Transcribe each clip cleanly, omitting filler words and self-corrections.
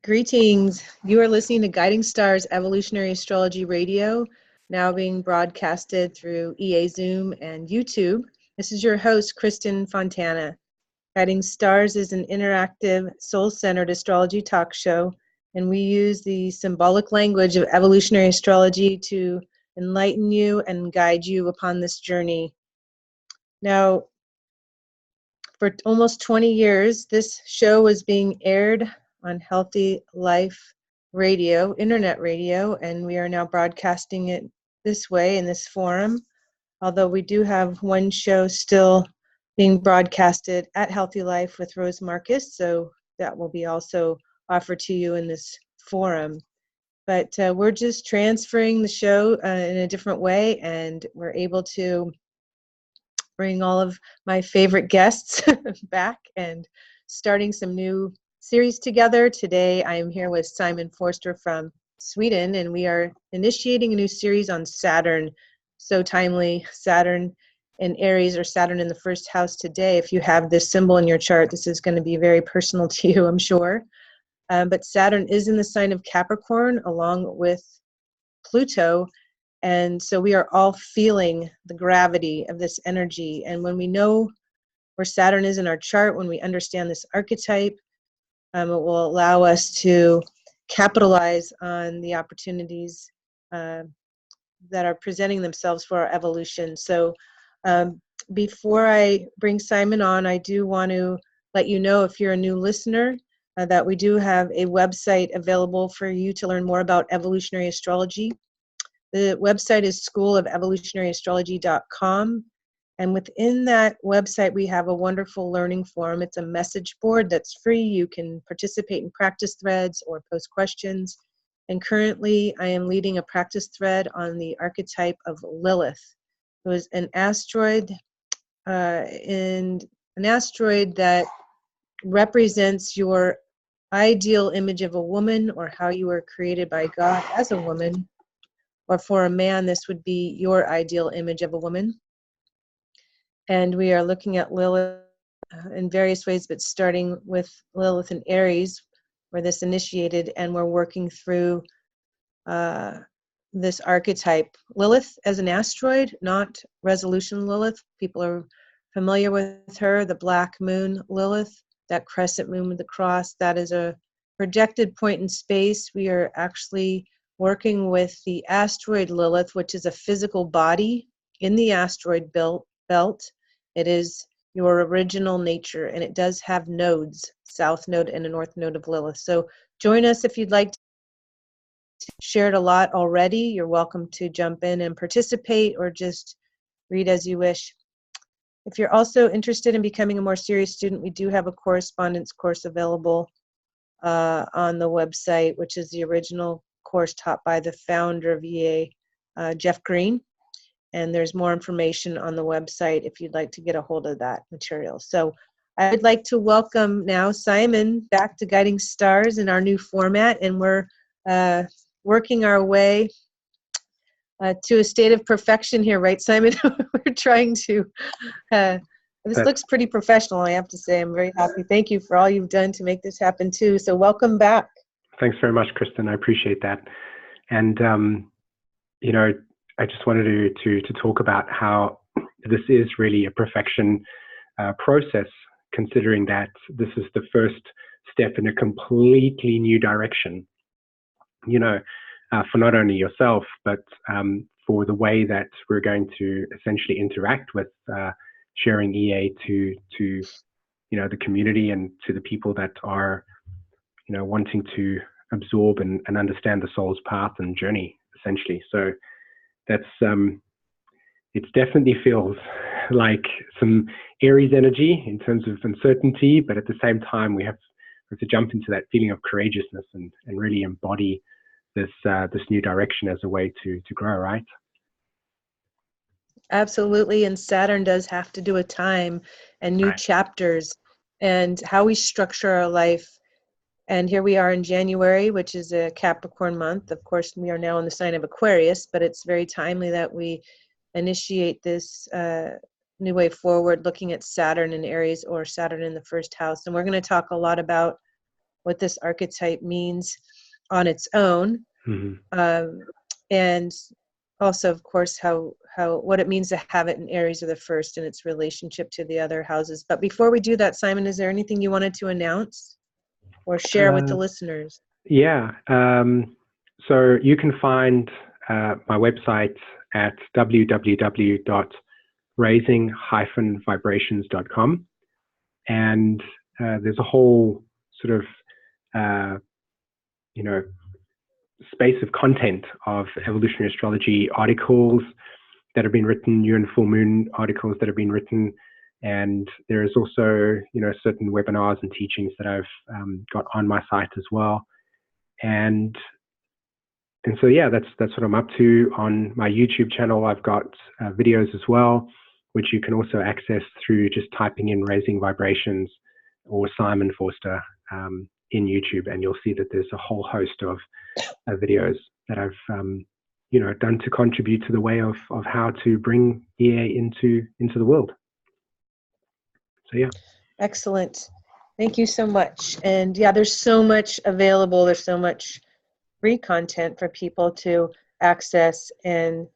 Greetings. You are listening to Guiding Stars Evolutionary Astrology Radio, now being broadcasted through EA Zoom and YouTube. This is your host, Kristin Fontana. Guiding Stars is an interactive, soul-centered astrology talk show, and we use the symbolic language of evolutionary astrology to enlighten you and guide you upon this journey. Now, for almost 20 years, this show was being aired on Healthy Life Radio, internet radio, and we are now broadcasting it this way in this forum. Although we do have one show still being broadcasted at Healthy Life with Rose Marcus, so that will be also offered to you in this forum. But we're just transferring the show in a different way, and we're able to bring all of my favorite guests back and starting some new series together. Today I am here with Simon Vorster from Sweden, and we are initiating a new series on Saturn. So timely, Saturn in Aries, or Saturn in the first house today. If you have this symbol in your chart, this is going to be very personal to you, I'm sure. But Saturn is in the sign of Capricorn along with Pluto. And so we are all feeling the gravity of this energy. And when we know where Saturn is in our chart, when we understand this archetype, it will allow us to capitalize on the opportunities that are presenting themselves for our evolution. So before I bring Simon on, I do want to let you know, if you're a new listener, that we do have a website available for you to learn more about evolutionary astrology. The website is schoolofevolutionaryastrology.com, and within that website we have a wonderful learning forum. It's a message board that's free. You can participate in practice threads or post questions, and currently I am leading a practice thread on the archetype of Lilith. It was an asteroid, that represents your ideal image of a woman, or how you were created by God as a woman. Or for a man, this would be your ideal image of a woman. And we are looking at Lilith in various ways, but starting with Lilith in Aries, where this initiated, and we're working through this archetype. Lilith as an asteroid, not resolution Lilith. People are familiar with her, the black moon Lilith, that crescent moon with the cross. That is a projected point in space. We are actually working with the asteroid Lilith, which is a physical body in the asteroid belt. It is your original nature, and it does have nodes, south node and a north node of Lilith. So join us if you'd like to. Shared a lot already. You're welcome to jump in and participate, or just read as you wish. If you're also interested in becoming a more serious student, we do have a correspondence course available on the website, which is the original course taught by the founder of EA, Jeff Green. And there's more information on the website if you'd like to get a hold of that material. So I would like to welcome now Simon back to Guiding Stars in our new format, and we're working our way to a state of perfection here, right, Simon? We're trying to, this looks pretty professional, I have to say. I'm very happy. Thank you for all you've done to make this happen too. So welcome back. Thanks very much, Kristin. I appreciate that. And, you know, I just wanted to talk about how this is really a perfection process, considering that this is the first step in a completely new direction, you know, for not only yourself, but for the way that we're going to essentially interact with sharing EA to you know, the community, and to the people that are, you know, wanting to absorb and understand the soul's path and journey, essentially. So that's it definitely feels like some Aries energy in terms of uncertainty, but at the same time we have to jump into that feeling of courageousness and really embody this new direction as a way to grow, right? Absolutely. And Saturn does have to do with time and new chapters and how we structure our life. And here we are in January, which is a Capricorn month. Of course, we are now in the sign of Aquarius, but it's very timely that we initiate this new way forward, looking at Saturn in Aries, or Saturn in the first house. And we're going to talk a lot about what this archetype means on its own. And also, of course, how what it means to have it in Aries of the first and its relationship to the other houses. But before we do that, Simon, is there anything you wanted to announce or share with the listeners? Yeah. So you can find my website at www.raising-vibrations.com, and there's a whole sort of space of content of evolutionary astrology articles that have been written, new and full moon articles that have been written, and there is also certain webinars and teachings that I've got on my site as well, and so yeah, that's what I'm up to. On my YouTube channel, I've got videos as well, which you can also access through just typing in Raising Vibrations or Simon Vorster in YouTube, and you'll see that there's a whole host of videos that I've done to contribute to the way of how to bring EA into the world. So yeah. Excellent. Thank you so much. And yeah, there's so much available. There's so much free content for people to access, and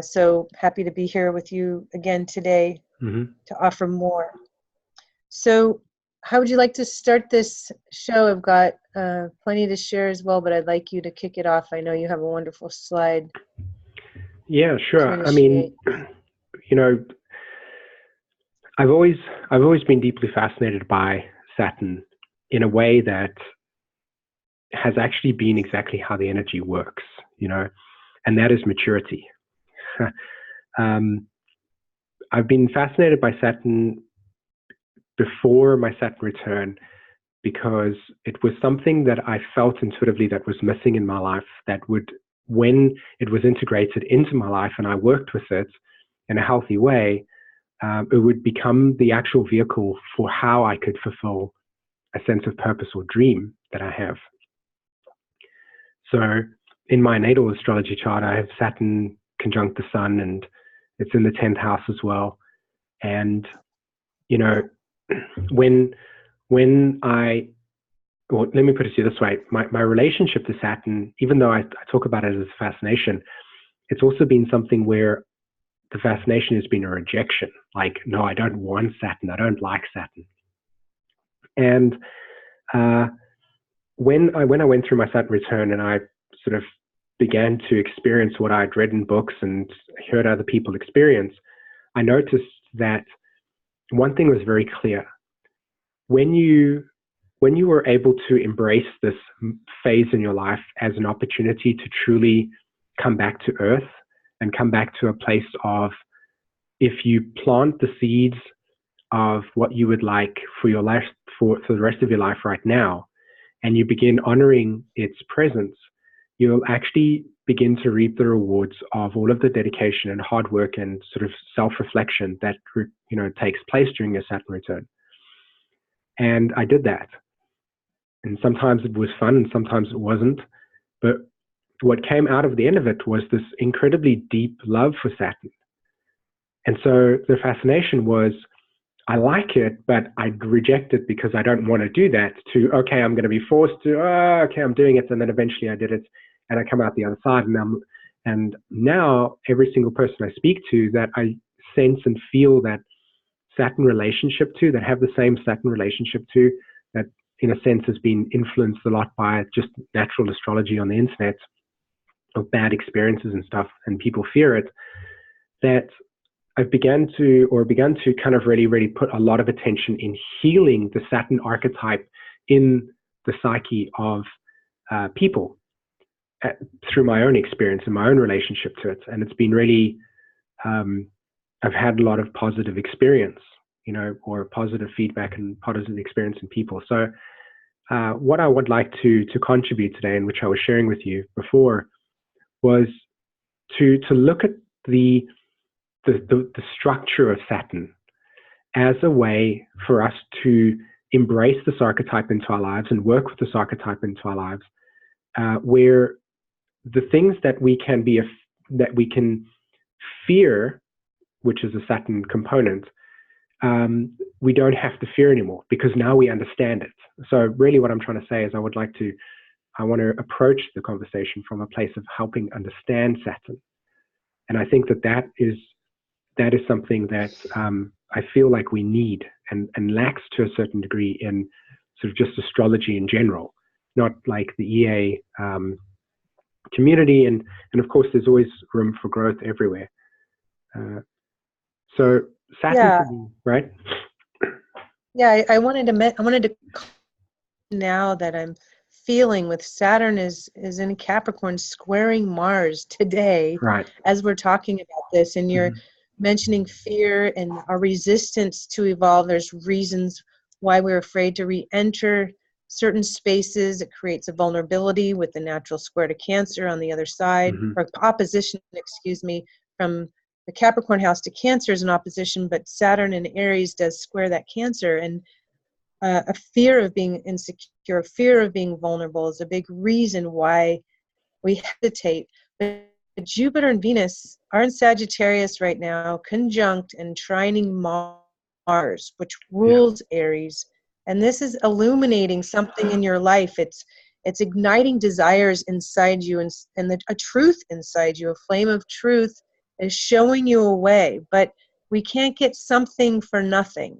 so happy to be here with you again today to offer more. So how would you like to start this show? I've got plenty to share as well, but I'd like you to kick it off. I know you have a wonderful slide. Yeah, sure. I mean, I've always been deeply fascinated by Saturn in a way that has actually been exactly how the energy works, and that is maturity. I've been fascinated by Saturn before my Saturn return because it was something that I felt intuitively that was missing in my life, that would, when it was integrated into my life and I worked with it in a healthy way, it would become the actual vehicle for how I could fulfill a sense of purpose or dream that I have. So in my natal astrology chart, I have Saturn conjunct the sun, and it's in the 10th house as well. And, let me put it to you this way, my relationship to Saturn, even though I talk about it as a fascination, it's also been something where the fascination has been a rejection. Like, no, I don't want Saturn. I don't like Saturn. And when I went through my Saturn return and I sort of began to experience what I'd read in books and heard other people experience, I noticed that one thing was very clear. When you were able to embrace this phase in your life as an opportunity to truly come back to earth and come back to a place of, if you plant the seeds of what you would like for your life, for the rest of your life right now, and you begin honoring its presence, you'll actually begin to reap the rewards of all of the dedication and hard work and sort of self-reflection that takes place during your Saturn return. And I did that. And sometimes it was fun and sometimes it wasn't. But what came out of the end of it was this incredibly deep love for Saturn. And so the fascination was, I like it, but I reject it because I don't want to do that, to, okay, I'm going to be forced to, okay, I'm doing it. And then eventually I did it and I come out the other side. And now every single person I speak to that I sense and feel that Saturn relationship to, that have the same Saturn relationship to, that in a sense has been influenced a lot by just natural astrology on the internet of bad experiences and stuff, and people fear it, that I've begun to kind of really put a lot of attention in healing the Saturn archetype in the psyche of people through my own experience and my own relationship to it. And it's been really, I've had a lot of positive experience, or positive feedback and positive experience in people. So what I would like to contribute today, and which I was sharing with you before, was to look at the structure of Saturn as a way for us to embrace this archetype into our lives and work with this archetype into our lives, where the things that we can fear, which is a Saturn component, we don't have to fear anymore because now we understand it. So really what I'm trying to say is I want to approach the conversation from a place of helping understand Saturn. And I think that is something that I feel like we need and lacks to a certain degree in sort of just astrology in general, not like the EA community. And of course, there's always room for growth everywhere. So Saturn, Yeah. right? Yeah, I wanted to now that I'm feeling with Saturn is in Capricorn squaring Mars today, Right. as we're talking about this, and you're mentioning fear and our resistance to evolve. There's reasons why we're afraid to re-enter certain spaces. It creates a vulnerability with the natural square to Cancer on the other side, or opposition, excuse me, from the Capricorn house to Cancer is an opposition, but Saturn in Aries does square that Cancer, and a fear of being insecure, a fear of being vulnerable is a big reason why we hesitate. But Jupiter and Venus are in Sagittarius right now, conjunct and trining Mars, which rules Aries. And this is illuminating something in your life. It's igniting desires inside you and a truth inside you, a flame of truth is showing you a way. But we can't get something for nothing.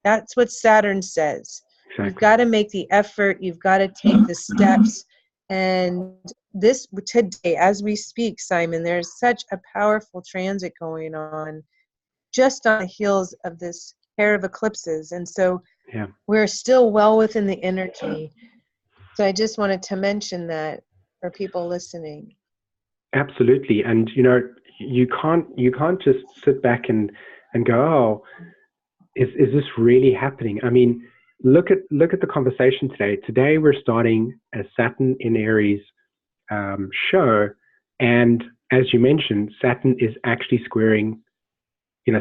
That's what Saturn says. Exactly. You've got to make the effort. You've got to take the steps. And this today, as we speak, Simon, there's such a powerful transit going on just on the heels of this pair of eclipses. And so we're still well within the energy. So I just wanted to mention that for people listening. Absolutely. And, you can't just sit back and go, oh, is this really happening? I mean, look at the conversation today. Today we're starting a Saturn in Aries show, and as you mentioned, Saturn is actually squaring.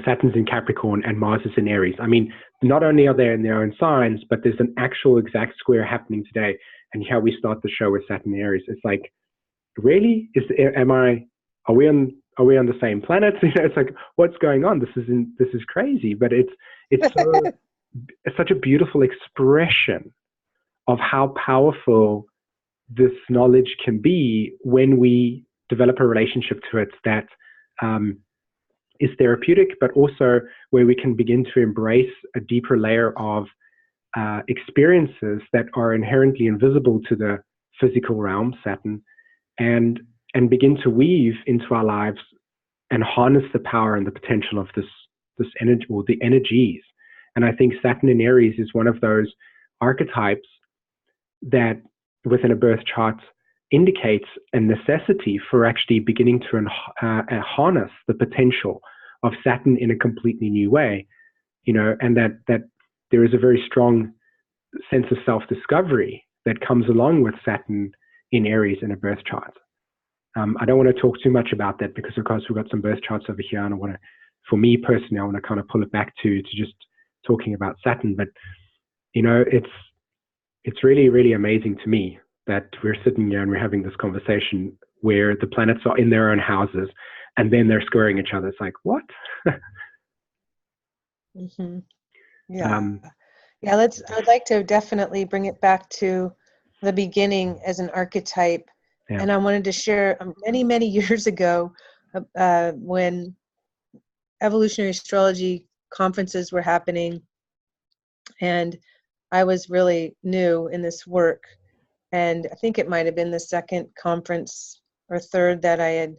Saturn's in Capricorn and Mars is in Aries. I mean, not only are they in their own signs, but there's an actual exact square happening today. And how we start the show with Saturn in Aries, it's like, really? Are we on the same planet? It's like, what's going on? This is crazy, but it's such a beautiful expression of how powerful this knowledge can be when we develop a relationship to it that is therapeutic, but also where we can begin to embrace a deeper layer of experiences that are inherently invisible to the physical realm, Saturn, and begin to weave into our lives and harness the power and the potential of this energy, or the energies. And I think Saturn in Aries is one of those archetypes that within a birth chart indicates a necessity for actually beginning to harness the potential of Saturn in a completely new way, and that there is a very strong sense of self-discovery that comes along with Saturn in Aries in a birth chart. I don't want to talk too much about that because, of course, we've got some birth charts over here, and for me personally, I want to kind of pull it back to just talking about Saturn. But it's really, really amazing to me that we're sitting here and we're having this conversation where the planets are in their own houses and then they're squaring each other. It's like, what? Yeah. I'd like to definitely bring it back to the beginning as an archetype. Yeah. And I wanted to share many, many years ago when evolutionary astrology conferences were happening, and I was really new in this work. And I think it might have been the second conference or third that I had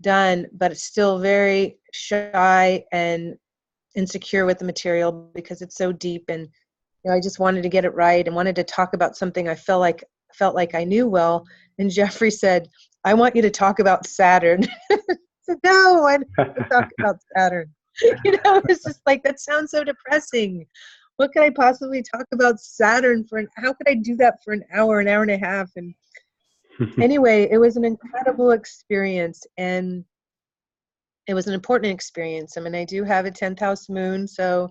done, but it's still very shy and insecure with the material because it's so deep. And I just wanted to get it right and wanted to talk about something I felt like I knew well. And Jeffrey said, I want you to talk about Saturn. I said, no, I don't want to talk about Saturn. It's just like, that sounds so depressing. What could I possibly talk about Saturn how could I do that for an hour and a half? And anyway, it was an incredible experience, and it was an important experience. I mean, I do have a 10th house moon, so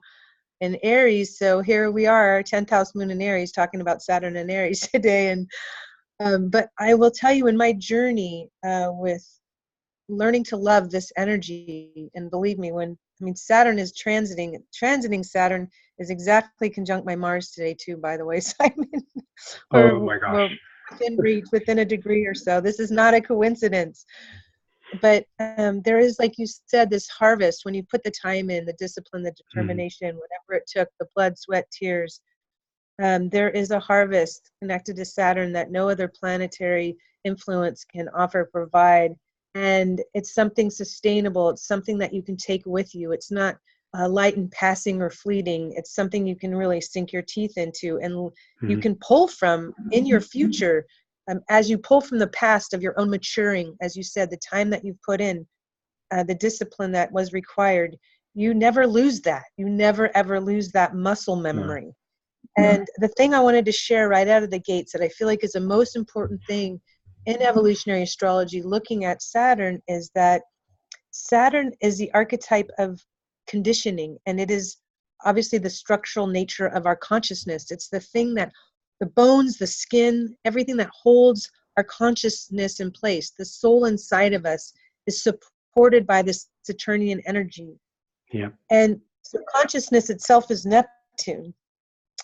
in Aries, so here we are, 10th house moon in Aries, talking about Saturn and Aries today. And but I will tell you, in my journey with learning to love this energy, and believe me, when I mean, Saturn is transiting Saturn is exactly conjunct my Mars today too, by the way. So I mean, Oh my we're gosh. within reach, within a degree or so. This is not a coincidence. But there is, like you said, this harvest when you put the time in, the discipline, the determination, whatever it took, the blood, sweat, tears. There is a harvest connected to Saturn that no other planetary influence can offer, provide. And it's something sustainable. It's something that you can take with you. It's not light and passing or fleeting. It's something you can really sink your teeth into and you can pull from in your future. As you pull from the past of your own maturing, as you said, the time that you've put in, the discipline that was required, you never lose that. You never, ever lose that muscle memory. And the thing I wanted to share right out of the gates that I feel like is the most important thing in evolutionary astrology, looking at Saturn, is that Saturn is the archetype of conditioning, and it is obviously the structural nature of our consciousness. It's the thing that the bones, the skin, everything that holds our consciousness in place. The soul inside of us is supported by this Saturnian energy. Yeah. And so consciousness itself is Neptune.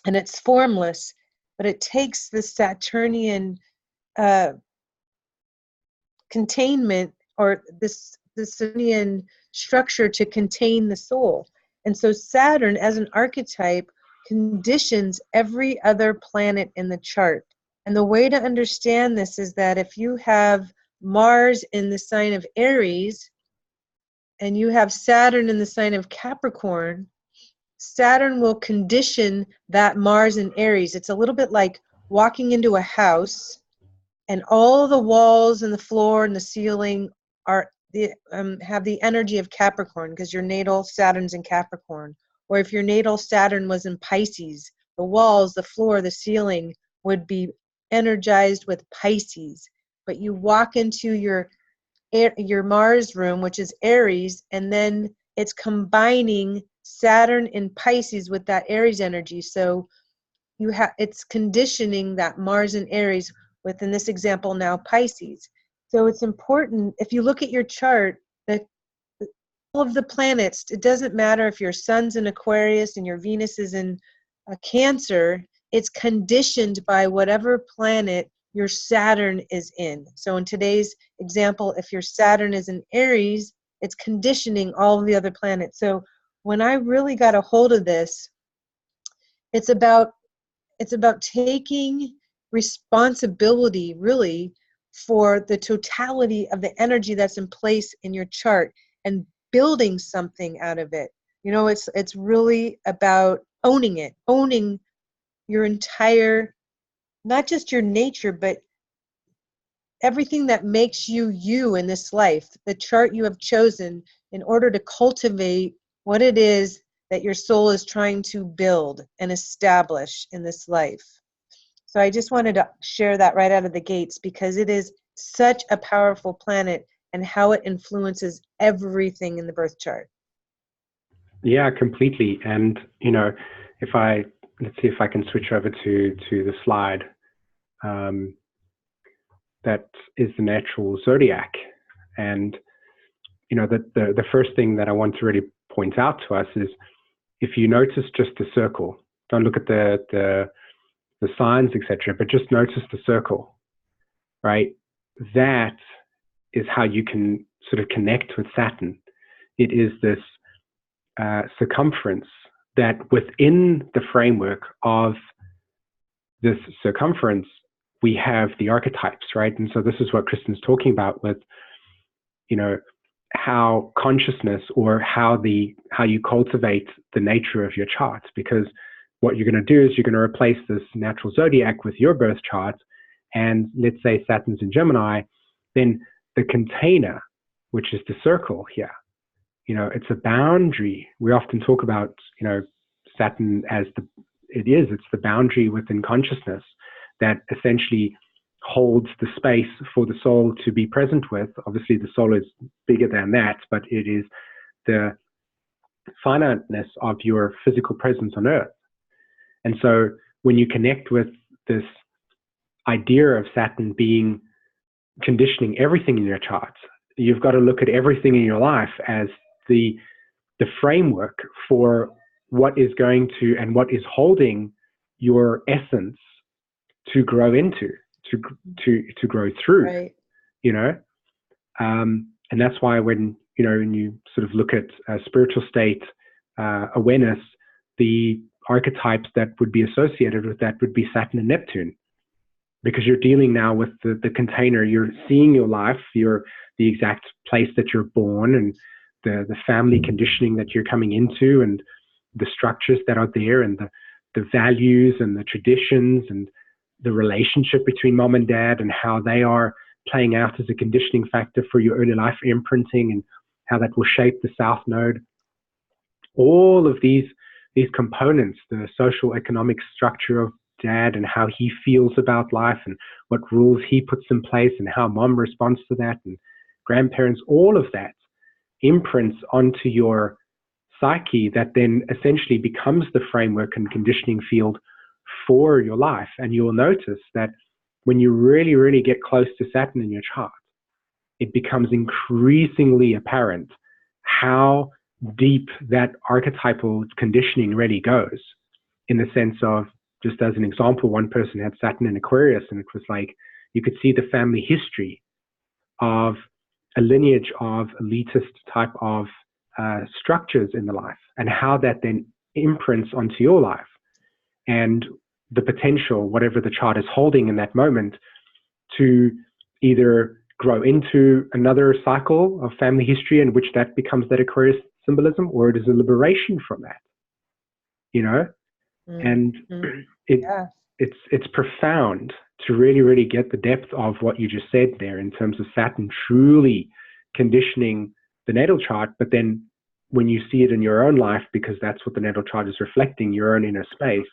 And it's formless, but it takes the Saturnian containment, or this Saturnian structure to contain the soul. And so Saturn, as an archetype, conditions every other planet in the chart. And the way to understand this is that if you have Mars in the sign of Aries, and you have Saturn in the sign of Capricorn, Saturn will condition that Mars in Aries. It's a little bit like walking into a house and all the walls and the floor and the ceiling are have the energy of Capricorn because your natal Saturn's in Capricorn. Or if your natal Saturn was in Pisces, the walls, the floor, the ceiling would be energized with Pisces. But you walk into your Mars room, which is Aries, and then it's combining Saturn in Pisces with that Aries energy. So it's conditioning that Mars in Aries with, in this example now, Pisces. So it's important, if you look at your chart, that all of the planets, it doesn't matter if your sun's in Aquarius and your Venus is in Cancer, it's conditioned by whatever planet your Saturn is in. So in today's example, if your Saturn is in Aries, it's conditioning all of the other planets. So when I really got a hold of this, it's about taking responsibility really for the totality of the energy that's in place in your chart and building something out of it. You know, it's really about owning it, owning your entire, not just your nature, but everything that makes you you in this life, the chart you have chosen in order to cultivate what it is that your soul is trying to build and establish in this life. So I just wanted to share that right out of the gates because it is such a powerful planet and how it influences everything in the birth chart. Yeah, completely. And, you know, let's see if I can switch over to the slide. That is the natural zodiac. And, you know, the first thing that I want to really point out to us is if you notice just the circle, don't look at the signs, etc., but just notice the circle, right? That is how you can sort of connect with Saturn. It is this circumference that within the framework of this circumference, we have the archetypes, right? And so this is what Kristin's talking about with, you know, how consciousness or how you cultivate the nature of your chart. Because what you're going to do is you're going to replace this natural zodiac with your birth chart. And let's say Saturn's in Gemini, then the container, which is the circle here, you know, it's a boundary. We often talk about, you know, Saturn as it's the boundary within consciousness that essentially holds the space for the soul to be present with. Obviously, the soul is bigger than that, but it is the finiteness of your physical presence on Earth. And so when you connect with this idea of Saturn being conditioning everything in your charts, you've got to look at everything in your life as the the framework for what is going to and what is holding your essence to grow into, to grow through, Right. you know. And that's why when you sort of look at spiritual state awareness, the archetypes that would be associated with that would be Saturn and Neptune, because you're dealing now with the container. You're seeing your life, the exact place that you're born, and the family conditioning that you're coming into, and the structures that are there, and the values and the traditions, and the relationship between mom and dad, and how they are playing out as a conditioning factor for your early life imprinting, and how that will shape the South Node. All of these components, the social economic structure of dad and how he feels about life, and what rules he puts in place, and how mom responds to that, and grandparents, all of that imprints onto your psyche that then essentially becomes the framework and conditioning field for your life. And you will notice that when you really, really get close to Saturn in your chart, it becomes increasingly apparent how deep that archetypal conditioning really goes. In the sense of, just as an example, one person had Saturn in Aquarius, and it was like you could see the family history of a lineage of elitist type of structures in the life, and how that then imprints onto your life, and the potential, whatever the chart is holding in that moment, to either grow into another cycle of family history in which that becomes that Aquarius symbolism, or it is a liberation from that, and Yeah. it's profound to really, really get the depth of what you just said there in terms of Saturn truly conditioning the natal chart. But then when you see it in your own life, because that's what the natal chart is reflecting, your own inner space,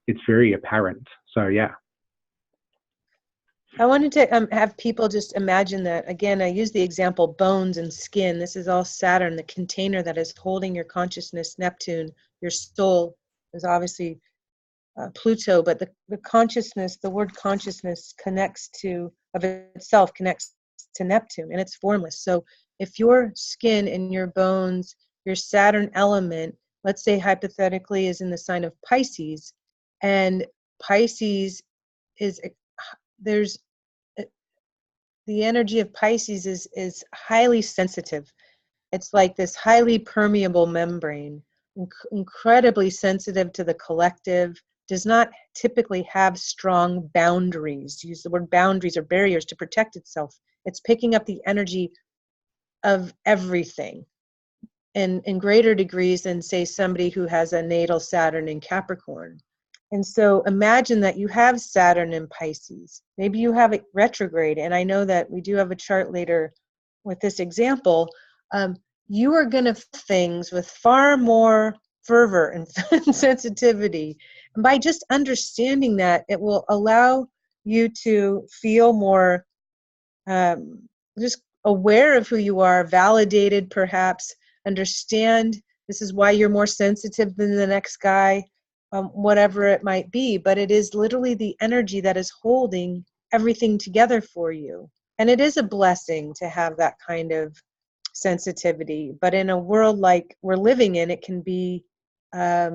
it's very apparent. So yeah. I wanted to have people just imagine that. Again, I use the example bones and skin. This is all Saturn, the container that is holding your consciousness. Neptune, your soul, is obviously Pluto, but the consciousness, the word consciousness connects to Neptune, and it's formless. So if your skin and your bones, your Saturn element, let's say hypothetically, is in the sign of Pisces, and Pisces is, there's the energy of Pisces is highly sensitive. It's like this highly permeable membrane, incredibly sensitive to the collective, does not typically have strong boundaries. Use the word boundaries or barriers to protect itself. It's picking up the energy of everything in greater degrees than, say, somebody who has a natal Saturn in Capricorn. And so imagine that you have Saturn in Pisces. Maybe you have it retrograde, and I know that we do have a chart later with this example. You are going to things with far more fervor and sensitivity. And by just understanding that, it will allow you to feel more just aware of who you are, validated perhaps, understand this is why you're more sensitive than the next guy, whatever it might be. But it is literally the energy that is holding everything together for you. And it is a blessing to have that kind of sensitivity. But in a world like we're living in, it can be a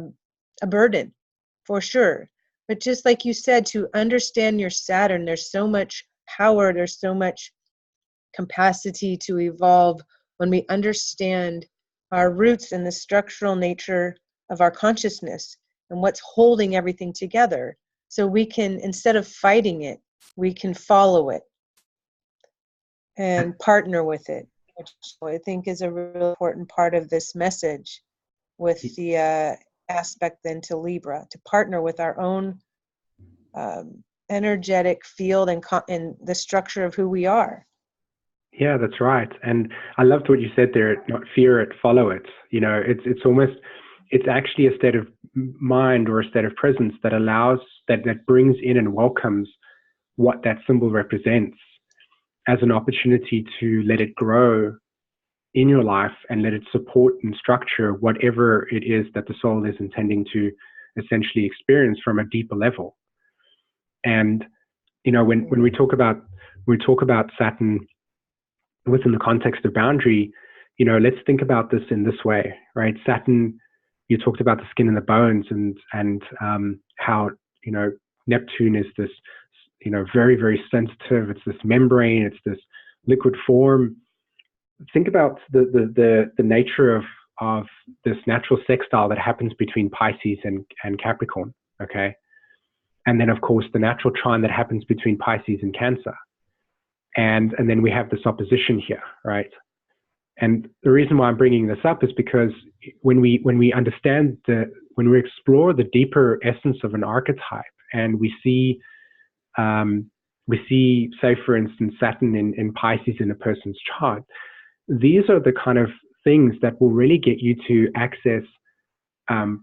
burden, for sure. But just like you said, to understand your Saturn, there's so much power, there's so much capacity to evolve when we understand our roots and the structural nature of our consciousness and what's holding everything together. So we can, instead of fighting it, we can follow it and partner with it, which I think is a really important part of this message with the aspect then to Libra, to partner with our own energetic field and the structure of who we are. Yeah, that's right. And I loved what you said there, not fear it, follow it. It's actually a state of mind or a state of presence that allows, that brings in and welcomes what that symbol represents as an opportunity to let it grow in your life and let it support and structure whatever it is that the soul is intending to essentially experience from a deeper level. And, when we talk about Saturn within the context of boundary, let's think about this in this way, right? Saturn, you talked about the skin and the bones, and how, Neptune is this, very, very sensitive. It's this membrane. It's this liquid form. Think about the nature of this natural sextile that happens between Pisces and Capricorn, okay? And then, of course, the natural trine that happens between Pisces and Cancer. And then we have this opposition here, right? And the reason why I'm bringing this up is because when we understand when we explore the deeper essence of an archetype, and we see, say, for instance, Saturn in Pisces in a person's chart, these are the kind of things that will really get you to access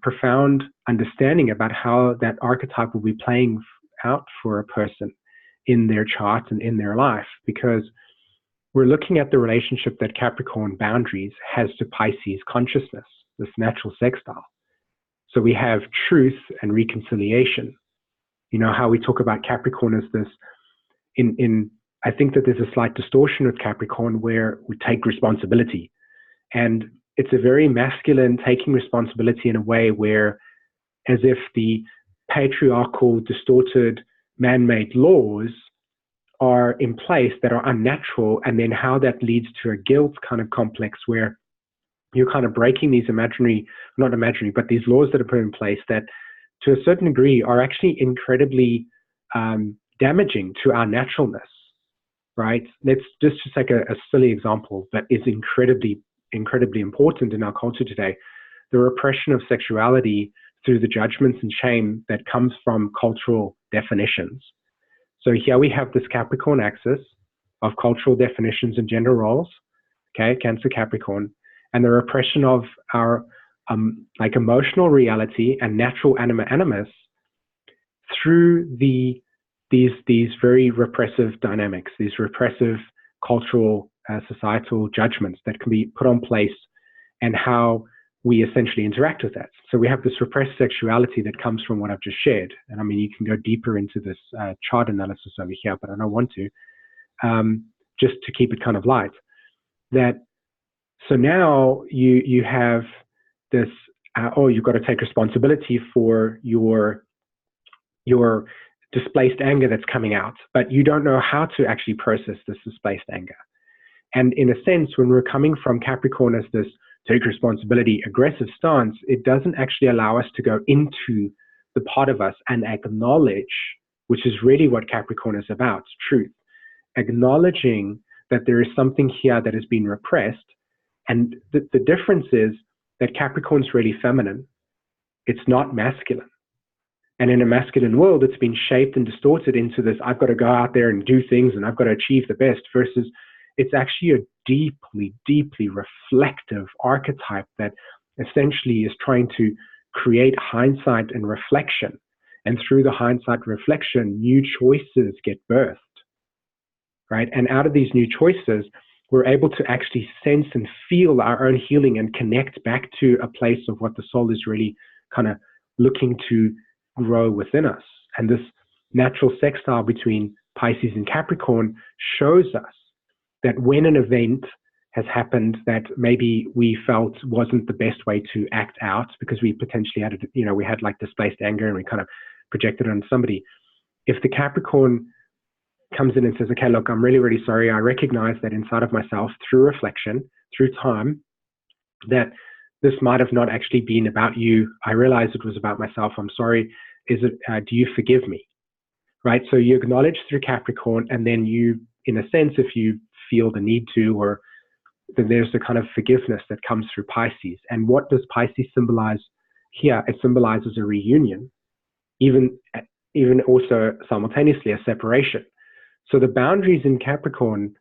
profound understanding about how that archetype will be playing out for a person in their chart and in their life, because we're looking at the relationship that Capricorn boundaries has to Pisces consciousness, this natural sextile. So we have truth and reconciliation. How we talk about Capricorn as this, I think that there's a slight distortion with Capricorn where we take responsibility. And it's a very masculine taking responsibility in a way where, as if the patriarchal, distorted, man-made laws are in place that are unnatural, and then how that leads to a guilt kind of complex where you're kind of breaking these not imaginary, but these laws that are put in place that to a certain degree are actually incredibly damaging to our naturalness, right? Let's just take a silly example that is incredibly important in our culture today: the repression of sexuality through the judgments and shame that comes from cultural definitions. So here we have this Capricorn axis of cultural definitions and gender roles, okay, Cancer Capricorn, and the repression of our emotional reality and natural animus through these very repressive dynamics, these repressive cultural societal judgments that can be put on place, and how we essentially interact with that. So we have this repressed sexuality that comes from what I've just shared. And I mean, you can go deeper into this chart analysis over here, but I don't want to, just to keep it kind of light. So now you have this, you've got to take responsibility for your displaced anger that's coming out, but you don't know how to actually process this displaced anger. And in a sense, when we're coming from Capricorn as this take responsibility, aggressive stance, it doesn't actually allow us to go into the part of us and acknowledge, which is really what Capricorn is about, truth. Acknowledging that there is something here that has been repressed. And the difference is that Capricorn's really feminine. It's not masculine. And in a masculine world, it's been shaped and distorted into this, I've got to go out there and do things and I've got to achieve the best, versus it's actually a deeply, deeply reflective archetype that essentially is trying to create hindsight and reflection. And through the hindsight reflection, new choices get birthed, right? And out of these new choices, we're able to actually sense and feel our own healing and connect back to a place of what the soul is really kind of looking to grow within us. And this natural sextile between Pisces and Capricorn shows us that when an event has happened that maybe we felt wasn't the best way to act out because we potentially had, we had like displaced anger and we kind of projected it on somebody. If the Capricorn comes in and says, okay, look, I'm really, really sorry. I recognize that inside of myself, through reflection, through time, that this might have not actually been about you. I realize it was about myself. I'm sorry. Do you forgive me? Right? So you acknowledge through Capricorn, and then you, in a sense, if you feel the need to, or then there's the kind of forgiveness that comes through Pisces. And what does Pisces symbolize here? It symbolizes a reunion, even also simultaneously a separation. So the boundaries in Capricorn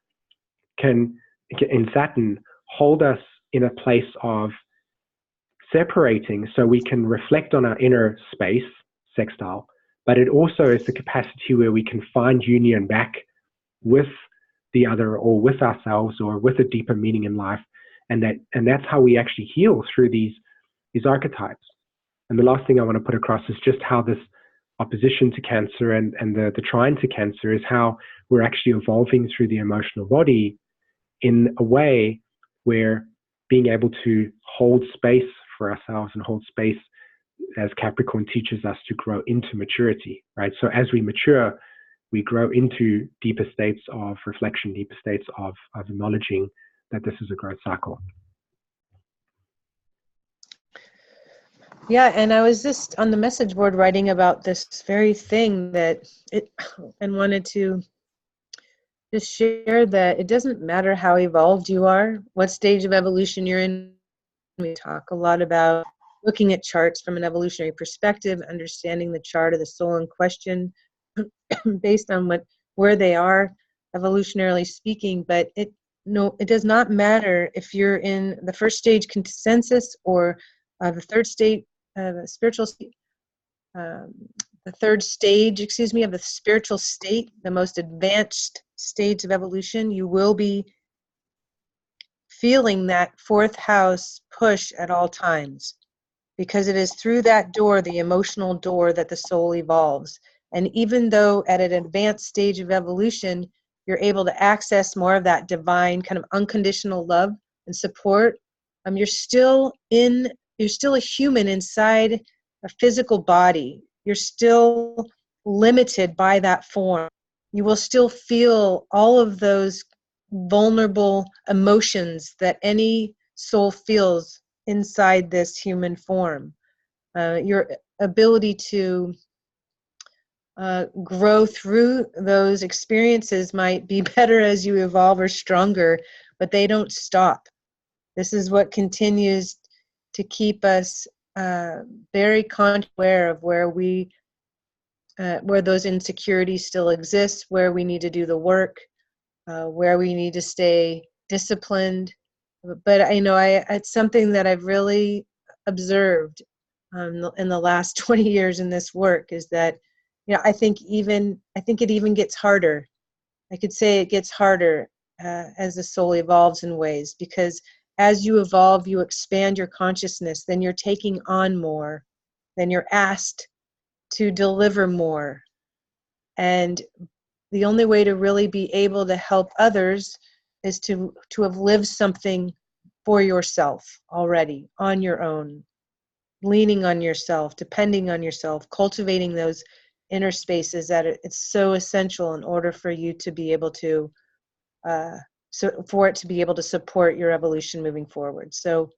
in Saturn, hold us in a place of separating so we can reflect on our inner space, sextile, but it also is the capacity where we can find union back with the other, or with ourselves, or with a deeper meaning in life. And that's how we actually heal through these archetypes. And the last thing I want to put across is just how this opposition to Cancer and the trine to Cancer is how we're actually evolving through the emotional body in a way where being able to hold space for ourselves and hold space, as Capricorn teaches us, to grow into maturity, right? So as we mature, we grow into deeper states of reflection, deeper states of acknowledging that this is a growth cycle. Yeah, and I was just on the message board writing about this very thing and wanted to just share that it doesn't matter how evolved you are, what stage of evolution you're in. We talk a lot about looking at charts from an evolutionary perspective, understanding the chart of the soul in question based on where they are evolutionarily speaking. But it does not matter if you're in the first stage consensus or the third state spiritual state, the third stage, of the spiritual state, the most advanced stage of evolution. You will be feeling that fourth house push at all times, because it is through that door, the emotional door, that the soul evolves. And even though at an advanced stage of evolution, you're able to access more of that divine kind of unconditional love and support, you're still a human inside a physical body. You're still limited by that form. You will still feel all of those vulnerable emotions that any soul feels inside this human form. Your ability to grow through those experiences might be better as you evolve, or stronger, but they don't stop. This is what continues to keep us very conscious aware of where those insecurities still exist, where we need to do the work, where we need to stay disciplined. But it's something that I've really observed in the last 20 years in this work, is that, I think it even gets harder. I could say it gets harder as the soul evolves in ways, because as you evolve, you expand your consciousness, then you're taking on more, then you're asked to deliver more. And the only way to really be able to help others is to have lived something for yourself already, on your own, leaning on yourself, depending on yourself, cultivating those inner spaces that it's so essential in order for you to be able to, for it to be able to support your evolution moving forward. So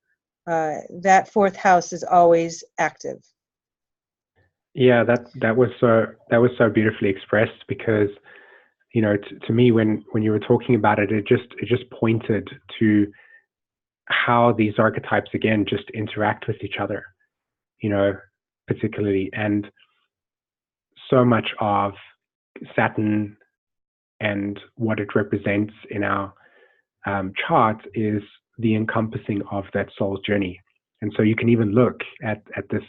that fourth house is always active. Yeah, that was so beautifully expressed, because to me, when you were talking about it, it just pointed to how these archetypes again just interact with each other, particularly. And so much of Saturn and what it represents in our chart is the encompassing of that soul's journey. And so you can even look at the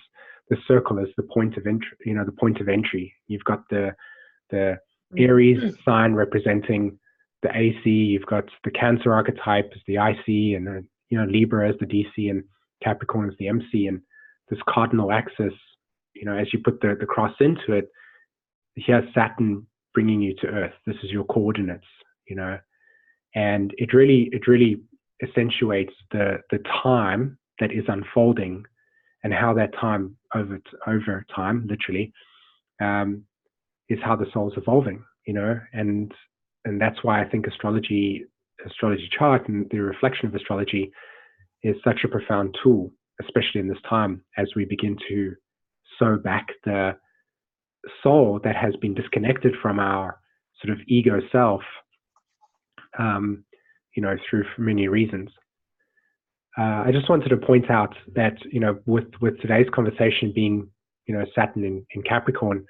circle as the point of entry. The point of entry. You've got the Aries sign representing the AC. You've got the Cancer archetype as the IC, and the Libra as the DC, and Capricorn as the MC. And this cardinal axis, as you put the cross into it, here's Saturn bringing you to Earth. This is your coordinates, and it really accentuates the time that is unfolding, and how that time over time, literally, is how the soul's evolving, and that's why I think astrology chart and the reflection of astrology is such a profound tool, especially in this time, as we begin to sew back the soul that has been disconnected from our sort of ego self, through many reasons. I just wanted to point out that, with today's conversation being, Saturn in Capricorn,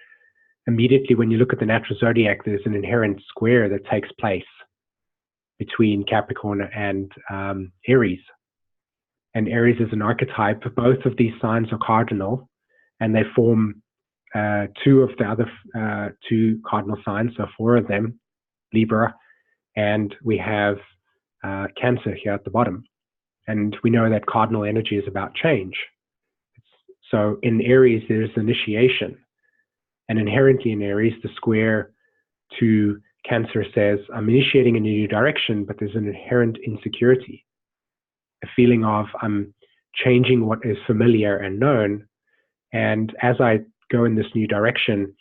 immediately when you look at the natural zodiac, there's an inherent square that takes place between Capricorn and Aries. And Aries is an archetype. Both of these signs are cardinal, and they form two of the other two cardinal signs, so four of them, Libra, and we have Cancer here at the bottom. And we know that cardinal energy is about change. So in Aries, there's initiation. And inherently in Aries, the square to Cancer says, I'm initiating in a new direction, but there's an inherent insecurity. a feeling of I'm changing what is familiar and known. And as I go in this new direction,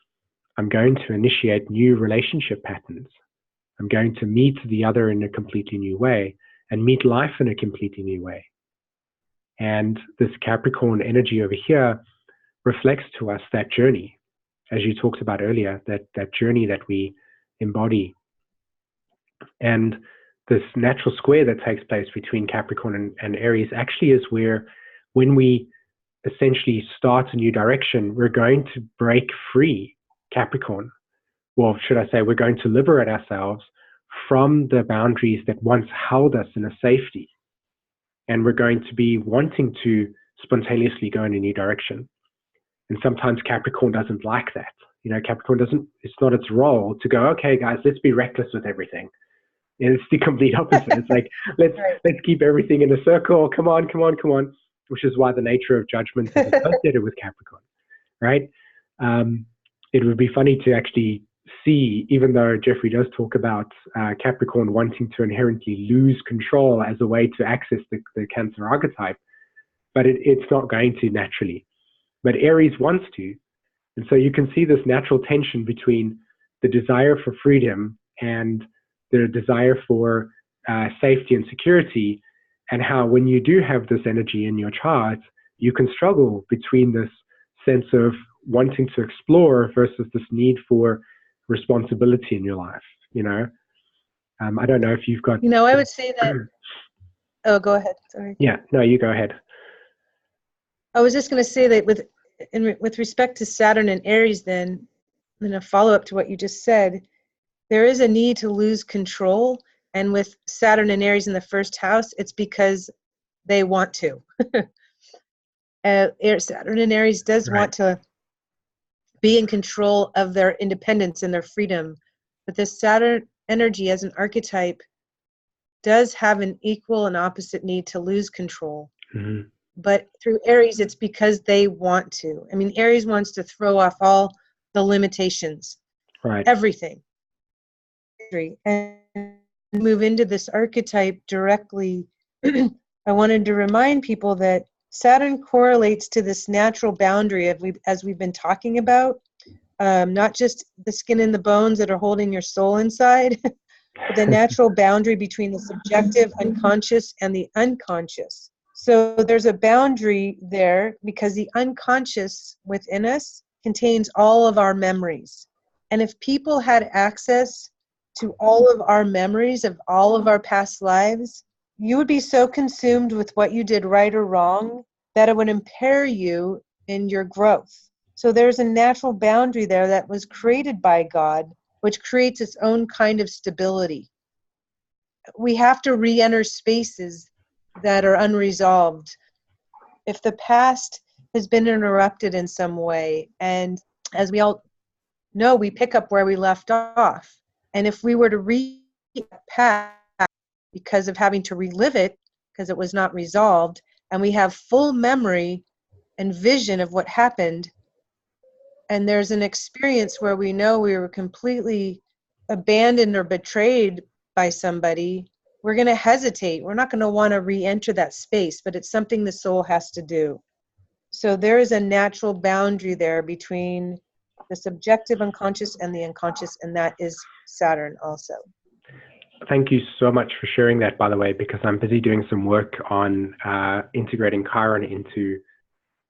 I'm going to initiate new relationship patterns. I'm going to meet the other in a completely new way and meet life in a completely new way. And this Capricorn energy over here reflects to us that journey, as you talked about earlier, that journey that we embody. And this natural square that takes place between Capricorn and Aries actually is where, when we essentially start a new direction, we're going to break free Capricorn. Well, should I say, we're going to liberate ourselves from the boundaries that once held us in a safety. And we're going to be wanting to spontaneously go in a new direction. And sometimes Capricorn doesn't like that. You know, Capricorn doesn't, it's not its role to go, okay, guys, let's be reckless with everything. And it's the complete opposite. It's like, let's keep everything in a circle. Come on, which is why the nature of judgment is associated with Capricorn, right? It would be funny to actually see, even though Jeffrey does talk about Capricorn wanting to inherently lose control as a way to access the Cancer archetype, but it's not going to naturally. But Aries wants to. And so you can see this natural tension between the desire for freedom and the desire for safety and security, and how when you do have this energy in your chart, you can struggle between this sense of wanting to explore versus this need for responsibility in your life, you know? I don't know if you've got... You know, I would say that... Oh, go ahead. Sorry. Yeah, no, you go ahead. I was just going to say that with respect to Saturn and Aries, then, in a follow-up to what you just said, there is a need to lose control. And with Saturn and Aries in the first house, it's because they want to. Saturn and Aries does want to be in control of their independence and their freedom. But this Saturn energy as an archetype does have an equal and opposite need to lose control. Mm-hmm. But through Aries, it's because they want to. I mean, Aries wants to throw off all the limitations, everything, and move into this archetype directly. I wanted to remind people that Saturn correlates to this natural boundary as we've been talking about, not just the skin and the bones that are holding your soul inside, but the natural boundary between the subjective, unconscious, and the unconscious. So there's a boundary there because the unconscious within us contains all of our memories. And if people had access to all of our memories of all of our past lives, you would be so consumed with what you did right or wrong that it would impair you in your growth. So there's a natural boundary there that was created by God, which creates its own kind of stability. We have to re-enter spaces that are unresolved. If the past has been interrupted in some way, and as we all know, we pick up where we left off. And if we were to read the past because of having to relive it, because it was not resolved, and we have full memory and vision of what happened, and there's an experience where we know we were completely abandoned or betrayed by somebody, we're going to hesitate. We're not going to want to re-enter that space, but it's something the soul has to do. So there is a natural boundary there between the subjective unconscious and the unconscious, and that is Saturn also. Thank you so much for sharing that, by the way, because I'm busy doing some work on integrating Chiron into,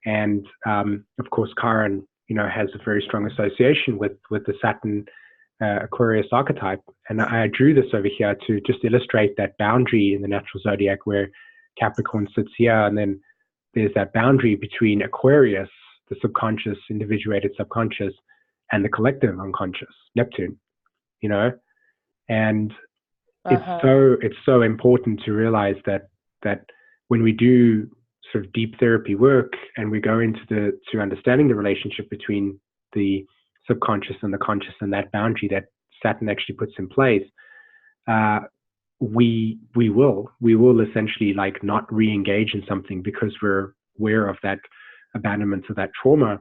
and of course, Chiron, you know, has a very strong association with the Saturn Aquarius archetype. And I drew this over here to just illustrate that boundary in the natural zodiac where Capricorn sits here, and then there's that boundary between Aquarius, the subconscious, individuated subconscious, and the collective unconscious, Neptune, you know. And it's so important to realize that when we do sort of deep therapy work and we go into to understanding the relationship between the subconscious and the conscious and that boundary that Saturn actually puts in place, we will essentially like not re-engage in something because we're aware of that abandonment of that trauma,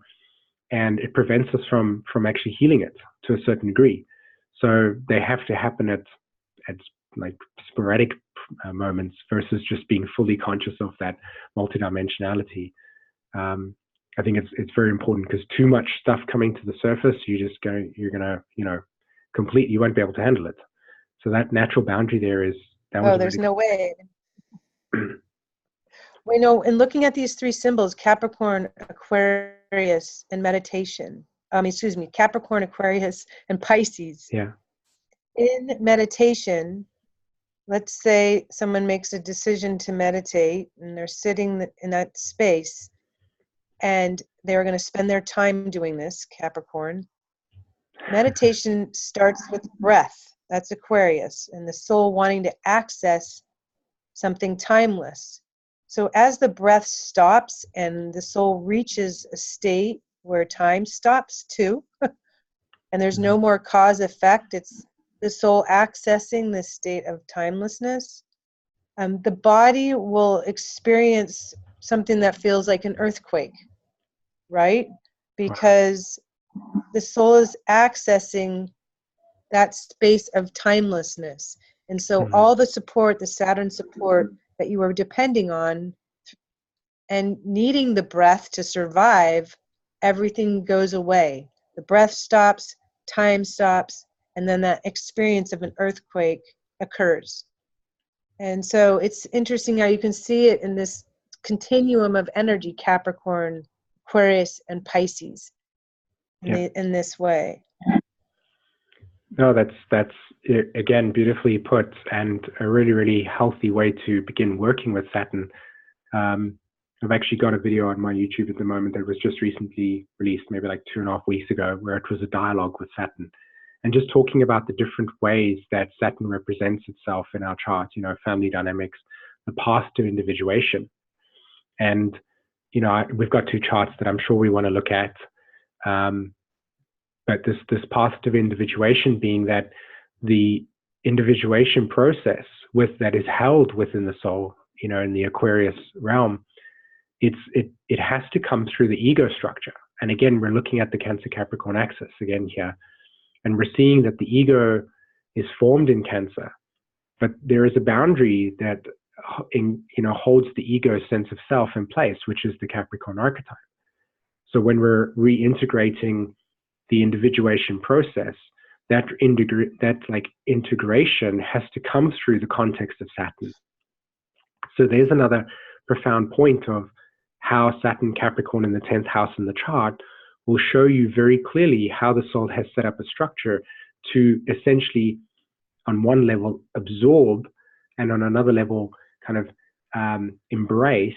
and it prevents us from actually healing it to a certain degree. So they have to happen at like sporadic moments versus just being fully conscious of that multidimensionality. I think it's very important, because too much stuff coming to the surface, you're gonna you won't be able to handle it. So that natural boundary there is there's no way. We know, in looking at these three symbols, Capricorn, Aquarius, and meditation. Capricorn, Aquarius, and Pisces. Yeah. In meditation, let's say someone makes a decision to meditate, and they're sitting in that space, and they're going to spend their time doing this, Capricorn. Meditation starts with breath. That's Aquarius, and the soul wanting to access something timeless. So as the breath stops and the soul reaches a state where time stops too, and there's no more cause effect, it's the soul accessing this state of timelessness, the body will experience something that feels like an earthquake, right? Because the soul is accessing that space of timelessness. And so all the support, the Saturn support that you were depending on and needing the breath to survive, everything goes away. The breath stops, time stops, and then that experience of an earthquake occurs. And so it's interesting how you can see it in this continuum of energy, Capricorn, Aquarius, and Pisces, in this way. No, that's again beautifully put, and a really, really healthy way to begin working with Saturn. I've actually got a video on my YouTube at the moment that was just recently released, maybe like 2.5 weeks ago, where it was a dialogue with Saturn, and just talking about the different ways that Saturn represents itself in our chart. Family dynamics, the path to individuation, and we've got 2 charts that I'm sure we want to look at. But this path to individuation being that the individuation process that is held within the soul, in the Aquarius realm, it has to come through the ego structure. And again, we're looking at the Cancer Capricorn axis again here, and we're seeing that the ego is formed in Cancer, but there is a boundary that holds the ego sense of self in place, which is the Capricorn archetype. So when we're reintegrating the individuation process, that integration has to come through the context of Saturn. So there's another profound point of how Saturn Capricorn in the 10th house in the chart will show you very clearly how the soul has set up a structure to essentially, on one level, absorb, and on another level, kind of embrace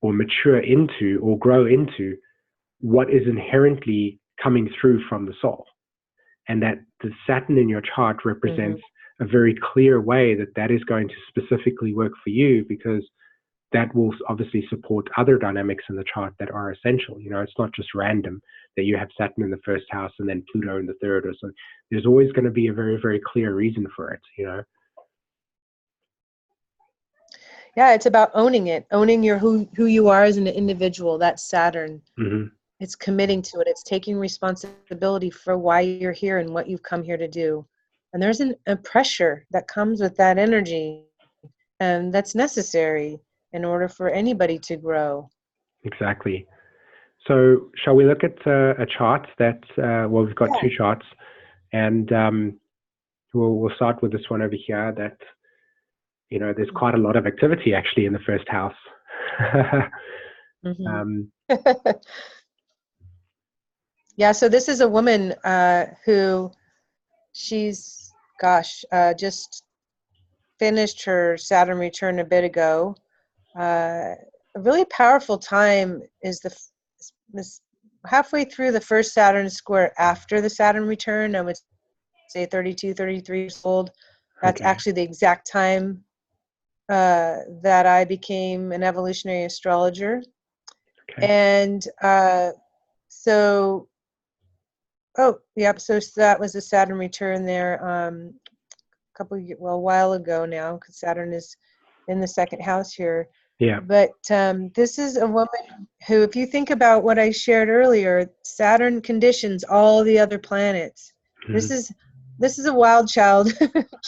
or mature into or grow into what is inherently coming through from the soul. And that the Saturn in your chart represents a very clear way that is going to specifically work for you, because that will obviously support other dynamics in the chart that are essential. It's not just random that you have Saturn in the 1st house and then Pluto in the 3rd or so. There's always going to be a very, very clear reason for it, Yeah, it's about owning it, owning who you are as an individual. That's Saturn. It's committing to it. It's taking responsibility for why you're here and what you've come here to do. And there's a pressure that comes with that energy, and that's necessary in order for anybody to grow. Exactly. So shall we look at a chart that, we've got 2 charts, and we'll start with this one over here that, there's quite a lot of activity actually in the 1st house. Yeah, so this is a woman who she's, just finished her Saturn return a bit ago. A really powerful time is this halfway through the first Saturn square after the Saturn return. I would say 32, 33 years old. That's actually the exact time that I became an evolutionary astrologer. And so that was a Saturn return there a while ago now, because Saturn is in the 2nd house here. But this is a woman who, if you think about what I shared earlier, Saturn conditions all the other planets. This is a wild child,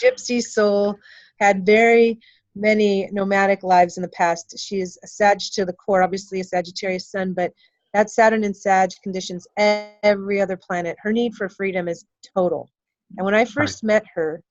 gypsy soul, had very many nomadic lives in the past. She is a Sag to the core, obviously a Sagittarius sun, but that Saturn in Sag conditions every other planet. Her need for freedom is total. And when I Right. first met her,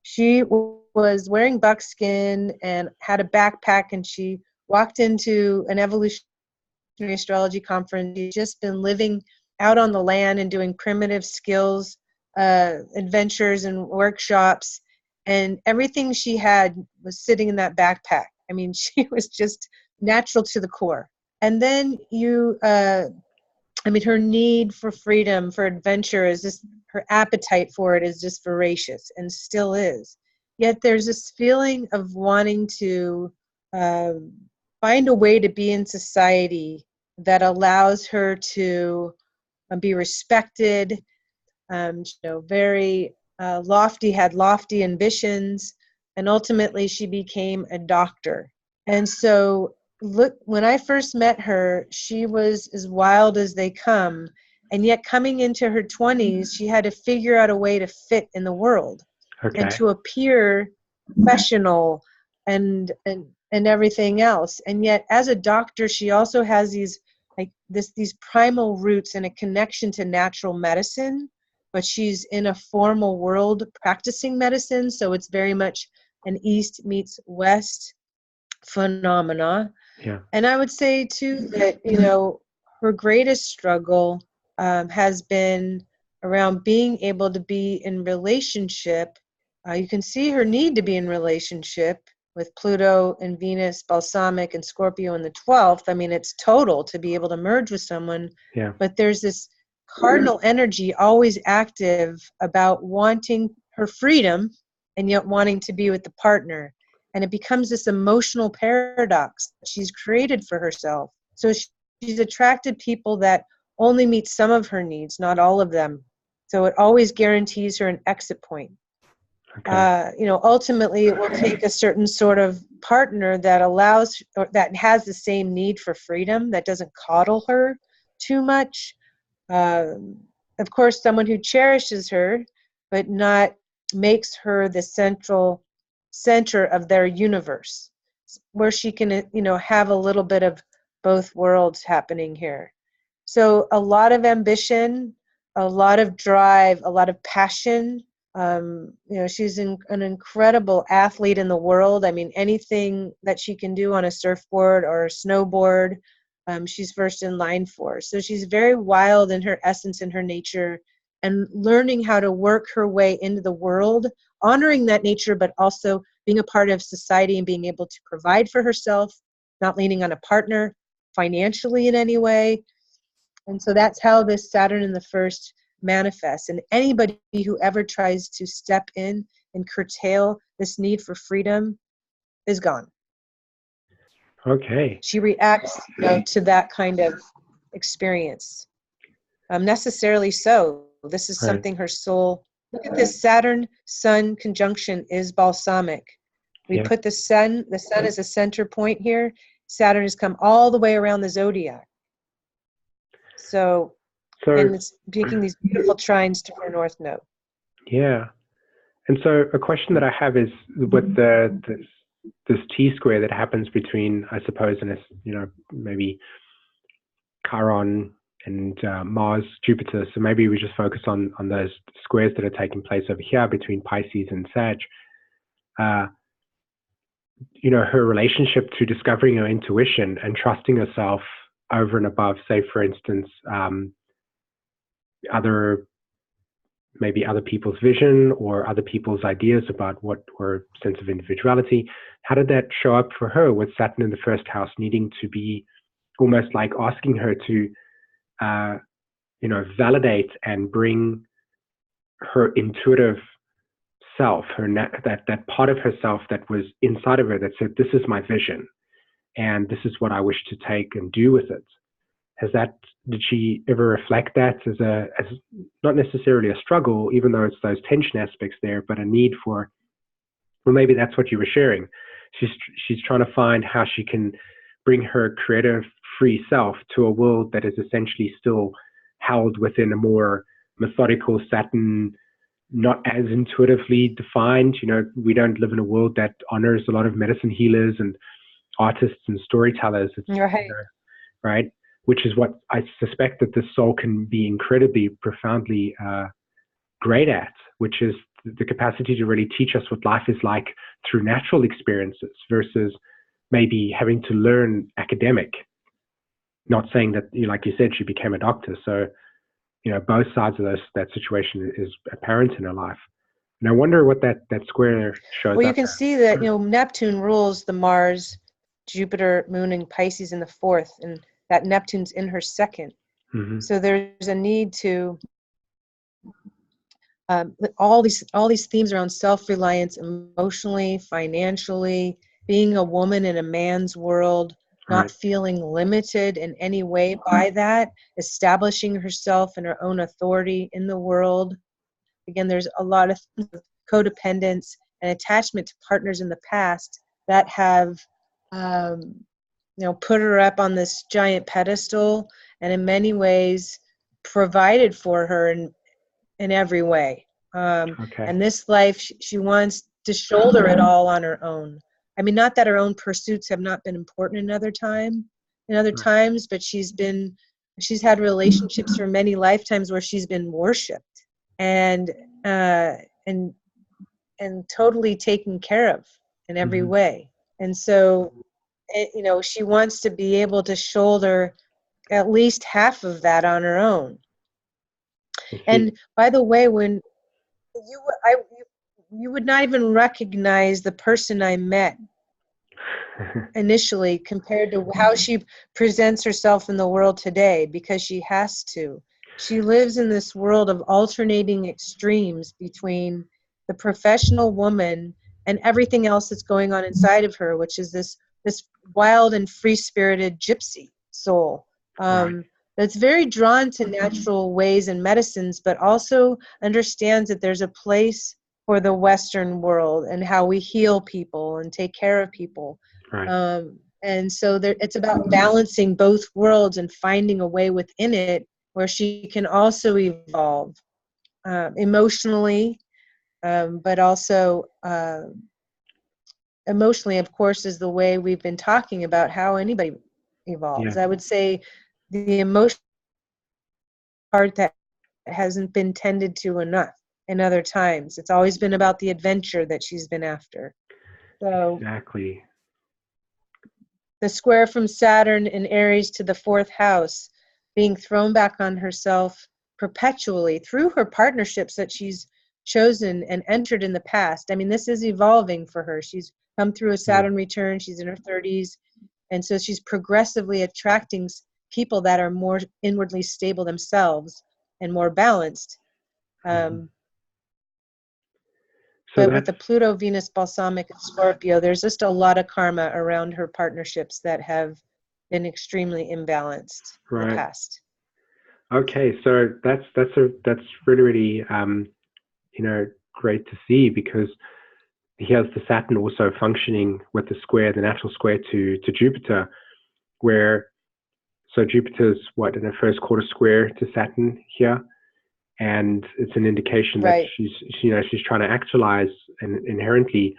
she was wearing buckskin and had a backpack, and she walked into an evolutionary astrology conference. She'd just been living out on the land and doing primitive skills, adventures and workshops, and everything she had was sitting in that backpack. I mean, she was just natural to the core. And then her need for freedom, for adventure is just, her appetite for it is just voracious and still is. Yet there's this feeling of wanting to find a way to be in society that allows her to be respected, very had lofty ambitions, and ultimately she became a doctor. And so, look, when I first met her, she was as wild as they come, and yet coming into her 20s, she had to figure out a way to fit in the world and Okay. to appear professional and everything else. And yet, as a doctor, she also has these primal roots and a connection to natural medicine, but she's in a formal world practicing medicine, so it's very much an East meets West phenomena. Yeah. And I would say too that her greatest struggle has been around being able to be in relationship. You can see her need to be in relationship with Pluto and Venus, balsamic, and Scorpio in the 12th. I mean, it's total to be able to merge with someone. Yeah. But there's this cardinal energy always active about wanting her freedom and yet wanting to be with the partner. And it becomes this emotional paradox that she's created for herself. So she's attracted people that only meet some of her needs, not all of them. So it always guarantees her an exit point. Okay. Ultimately it will take a certain sort of partner that allows, or that has the same need for freedom, that doesn't coddle her too much. Of course, someone who cherishes her, but not makes her the center of their universe, where she can, have a little bit of both worlds happening here. So a lot of ambition, a lot of drive, a lot of passion. She's an incredible athlete in the world. I mean, anything that she can do on a surfboard or a snowboard, she's first in line for. So she's very wild in her essence and her nature, and learning how to work her way into the world, honoring that nature, but also being a part of society and being able to provide for herself, not leaning on a partner financially in any way. And so that's how this Saturn in the first manifests. And anybody who ever tries to step in and curtail this need for freedom is gone. Okay. She reacts to that kind of experience. Necessarily so. This is Right. something her soul. Look at this Saturn-Sun conjunction is balsamic. We Yeah. put the sun is a center point here. Saturn has come all the way around the zodiac. So, and it's making these beautiful trines to her north node. Yeah. And so a question that I have is with this T-square that happens between, I suppose, and maybe Chiron and Mars, Jupiter. So maybe we just focus on those squares that are taking place over here between Pisces and Sag. Her relationship to discovering her intuition and trusting herself over and above, say, for instance, maybe other people's vision or other people's ideas about what her sense of individuality. How did that show up for her with Saturn in the first house, needing to be almost like asking her to, validate and bring her intuitive self, that part of herself that was inside of her that said, "This is my vision, and this is what I wish to take and do with it." Did she ever reflect that as not necessarily a struggle, even though it's those tension aspects there, but a need for, well, maybe that's what you were sharing. She's trying to find how she can bring her creative, free self to a world that is essentially still held within a more methodical Saturn not as intuitively defined. You know, we don't live in a world that honors a lot of medicine healers and artists and storytellers. It's, Right. you know, right? Which is what I suspect that the soul can be incredibly, profoundly great at, which is the capacity to really teach us what life is like through natural experiences versus maybe having to learn academic. Not saying that, you know, like you said, she became a doctor. So, you know, both sides of that situation is apparent in her life. And I wonder what that square shows Well, you up can as. see that, you know, Neptune rules the Mars, Jupiter, Moon, and Pisces in the fourth, and that Neptune's in her second. Mm-hmm. So there's a need to all these themes around self-reliance, emotionally, financially, being a woman in a man's world, not Right. feeling limited in any way by that, establishing herself and her own authority in the world. Again, there's a lot of codependence and attachment to partners in the past that have you know, put her up on this giant pedestal and in many ways provided for her in every way. Okay. And this life, she wants to shoulder it all on her own. I mean, not that her own pursuits have not been important in other times, but she's had relationships for many lifetimes where she's been worshipped and uh, and and totally taken care of in every Mm-hmm. way. And so, you know, she wants to be able to shoulder at least half of that on her own. And by the way, when you would not even recognize the person I met initially compared to how she presents herself in the world today, because she has to. She lives in this world of alternating extremes between the professional woman and everything else that's going on inside of her, which is this wild and free-spirited gypsy soul. Right. That's very drawn to natural ways and medicines, but also understands that there's a place for the Western world and how we heal people and take care of people. Right. And so it's about balancing both worlds and finding a way within it where she can also evolve emotionally, but also emotionally, of course, is the way we've been talking about how anybody evolves. Yeah. I would say the emotional part that hasn't been tended to enough in other times. It's always been about the adventure that she's been after. So Exactly. the square from Saturn in Aries to the fourth house, being thrown back on herself perpetually through her partnerships that she's chosen and entered in the past. I mean, this is evolving for her. She's come through a Saturn return. She's in her 30s. And so she's progressively attracting people that are more inwardly stable themselves and more balanced. So But with that's the Pluto, Venus, balsamic, and Scorpio, there's just a lot of karma around her partnerships that have been extremely imbalanced in the right. past. Okay, so that's really you know, great to see, because here's the Saturn also functioning with the square, the natural square to Jupiter, where so Jupiter's what, in the first quarter square to Saturn here, and it's an indication that Right. she's trying to actualize inherently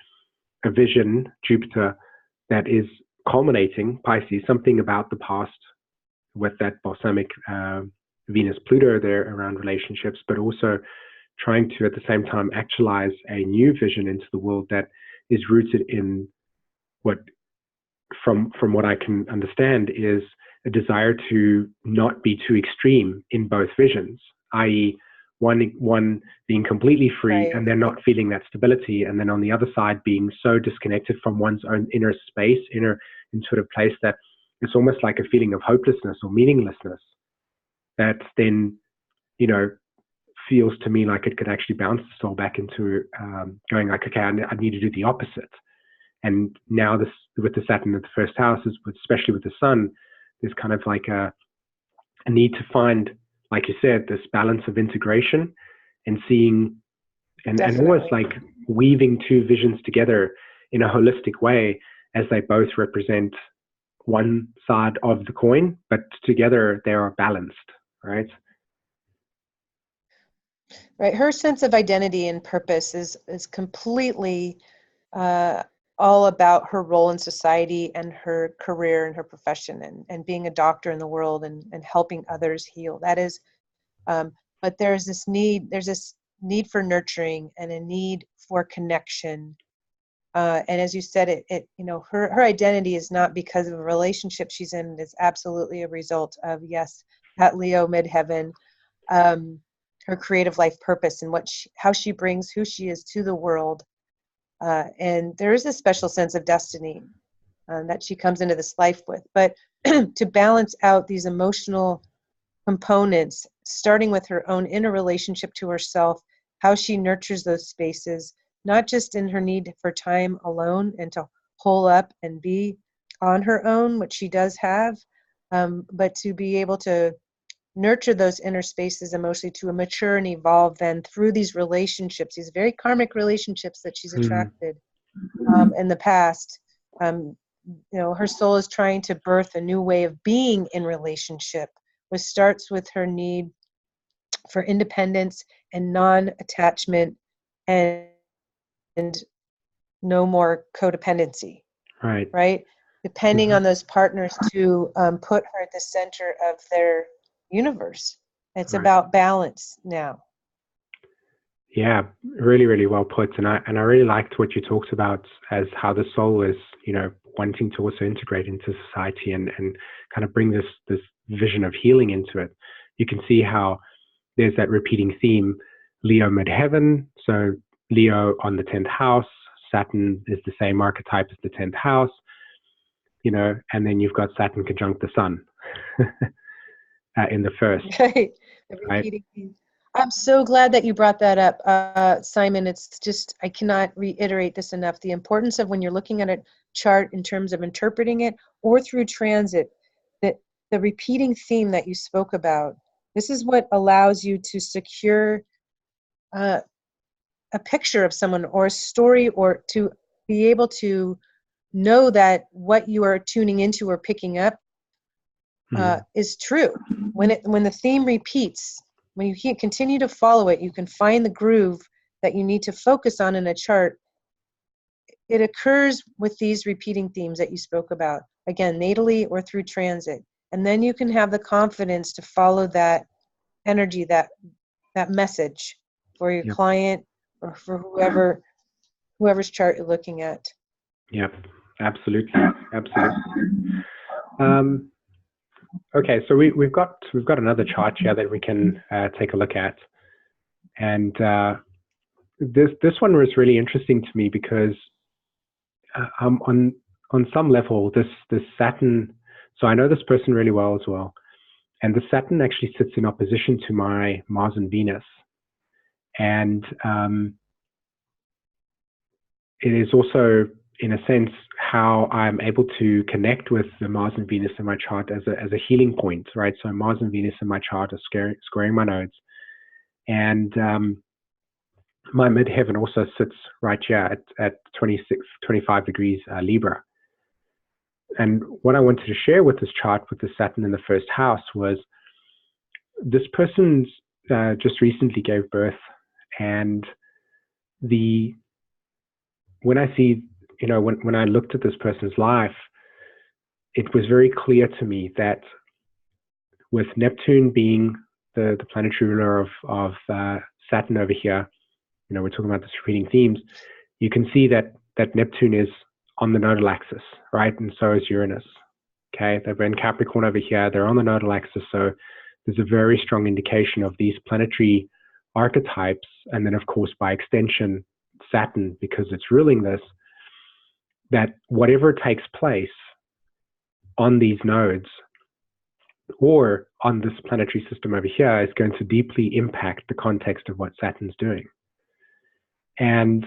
a vision, Jupiter, that is culminating Pisces, something about the past with that balsamic Venus Pluto there around relationships, but also trying to at the same time actualize a new vision into the world that is rooted in what, from what I can understand, is a desire to not be too extreme in both visions, i.e. one being completely free Right. and then not feeling that stability, and then on the other side being so disconnected from one's own inner space, inner intuitive place, that it's almost like a feeling of hopelessness or meaninglessness that then, you know, feels to me like it could actually bounce the soul back into going like, okay, I need to do the opposite. And now this, with the Saturn at the first house, especially with the Sun, there's kind of like a need to find, like you said, this balance of integration and seeing and almost like weaving two visions together in a holistic way, as they both represent one side of the coin, but together they are balanced, right? Right. Her sense of identity and purpose is completely all about her role in society and her career and her profession, and being a doctor in the world, and helping others heal. That is, but there's this need for nurturing and a need for connection. And as you said, her identity is not because of a relationship she's in. It's absolutely a result of, yes, that Leo midheaven, her creative life purpose, and how she brings who she is to the world. And there is a special sense of destiny that she comes into this life with. But to balance out these emotional components, starting with her own inner relationship to herself, how she nurtures those spaces, not just in her need for time alone and to hole up and be on her own, which she does have, but to be able to nurture those inner spaces emotionally to mature and evolve then through these relationships, these very karmic relationships that she's attracted in the past. Her soul is trying to birth a new way of being in relationship, which starts with her need for independence and non-attachment, and no more codependency. Right? Depending on those partners to put her at the center of their universe. It's about balance now. Yeah, really, really well put. And I really liked what you talked about as how the soul is, wanting to also integrate into society and kind of bring this vision of healing into it. You can see how there's that repeating theme, Leo midheaven. So Leo on the 10th house, Saturn is the same archetype as the 10th house, and then you've got Saturn conjunct the sun in the first. Right. The repeating theme. I'm so glad that you brought that up, Simon. It's just, I cannot reiterate this enough. The importance of when you're looking at a chart in terms of interpreting it or through transit, that the repeating theme that you spoke about, this is what allows you to secure a picture of someone or a story, or to be able to know that what you are tuning into or picking up is true. When the theme repeats, when you can't continue to follow it, you can find the groove that you need to focus on in a chart. It occurs with these repeating themes that you spoke about, again, natally or through transit. And then you can have the confidence to follow that energy, that message for your client or for whoever's chart you're looking at. Yep, absolutely. Okay, so we've got another chart here that we can take a look at, and this one was really interesting to me because on some level this Saturn. So I know this person really well as well, and the Saturn actually sits in opposition to my Mars and Venus, and it is also, in a sense, how I'm able to connect with the Mars and Venus in my chart as a healing point, right? So Mars and Venus in my chart are squaring my nodes, and my midheaven also sits right here at 25 degrees Libra. And what I wanted to share with this chart with the Saturn in the first house was this person's just recently gave birth, and when I see, when I looked at this person's life, it was very clear to me that with Neptune being the planetary ruler of Saturn over here, we're talking about this repeating themes, you can see that Neptune is on the nodal axis, right? And so is Uranus. Okay, they're in Capricorn over here, they're on the nodal axis, so there's a very strong indication of these planetary archetypes, and then of course by extension Saturn, because it's ruling this, that whatever takes place on these nodes or on this planetary system over here is going to deeply impact the context of what Saturn's doing. And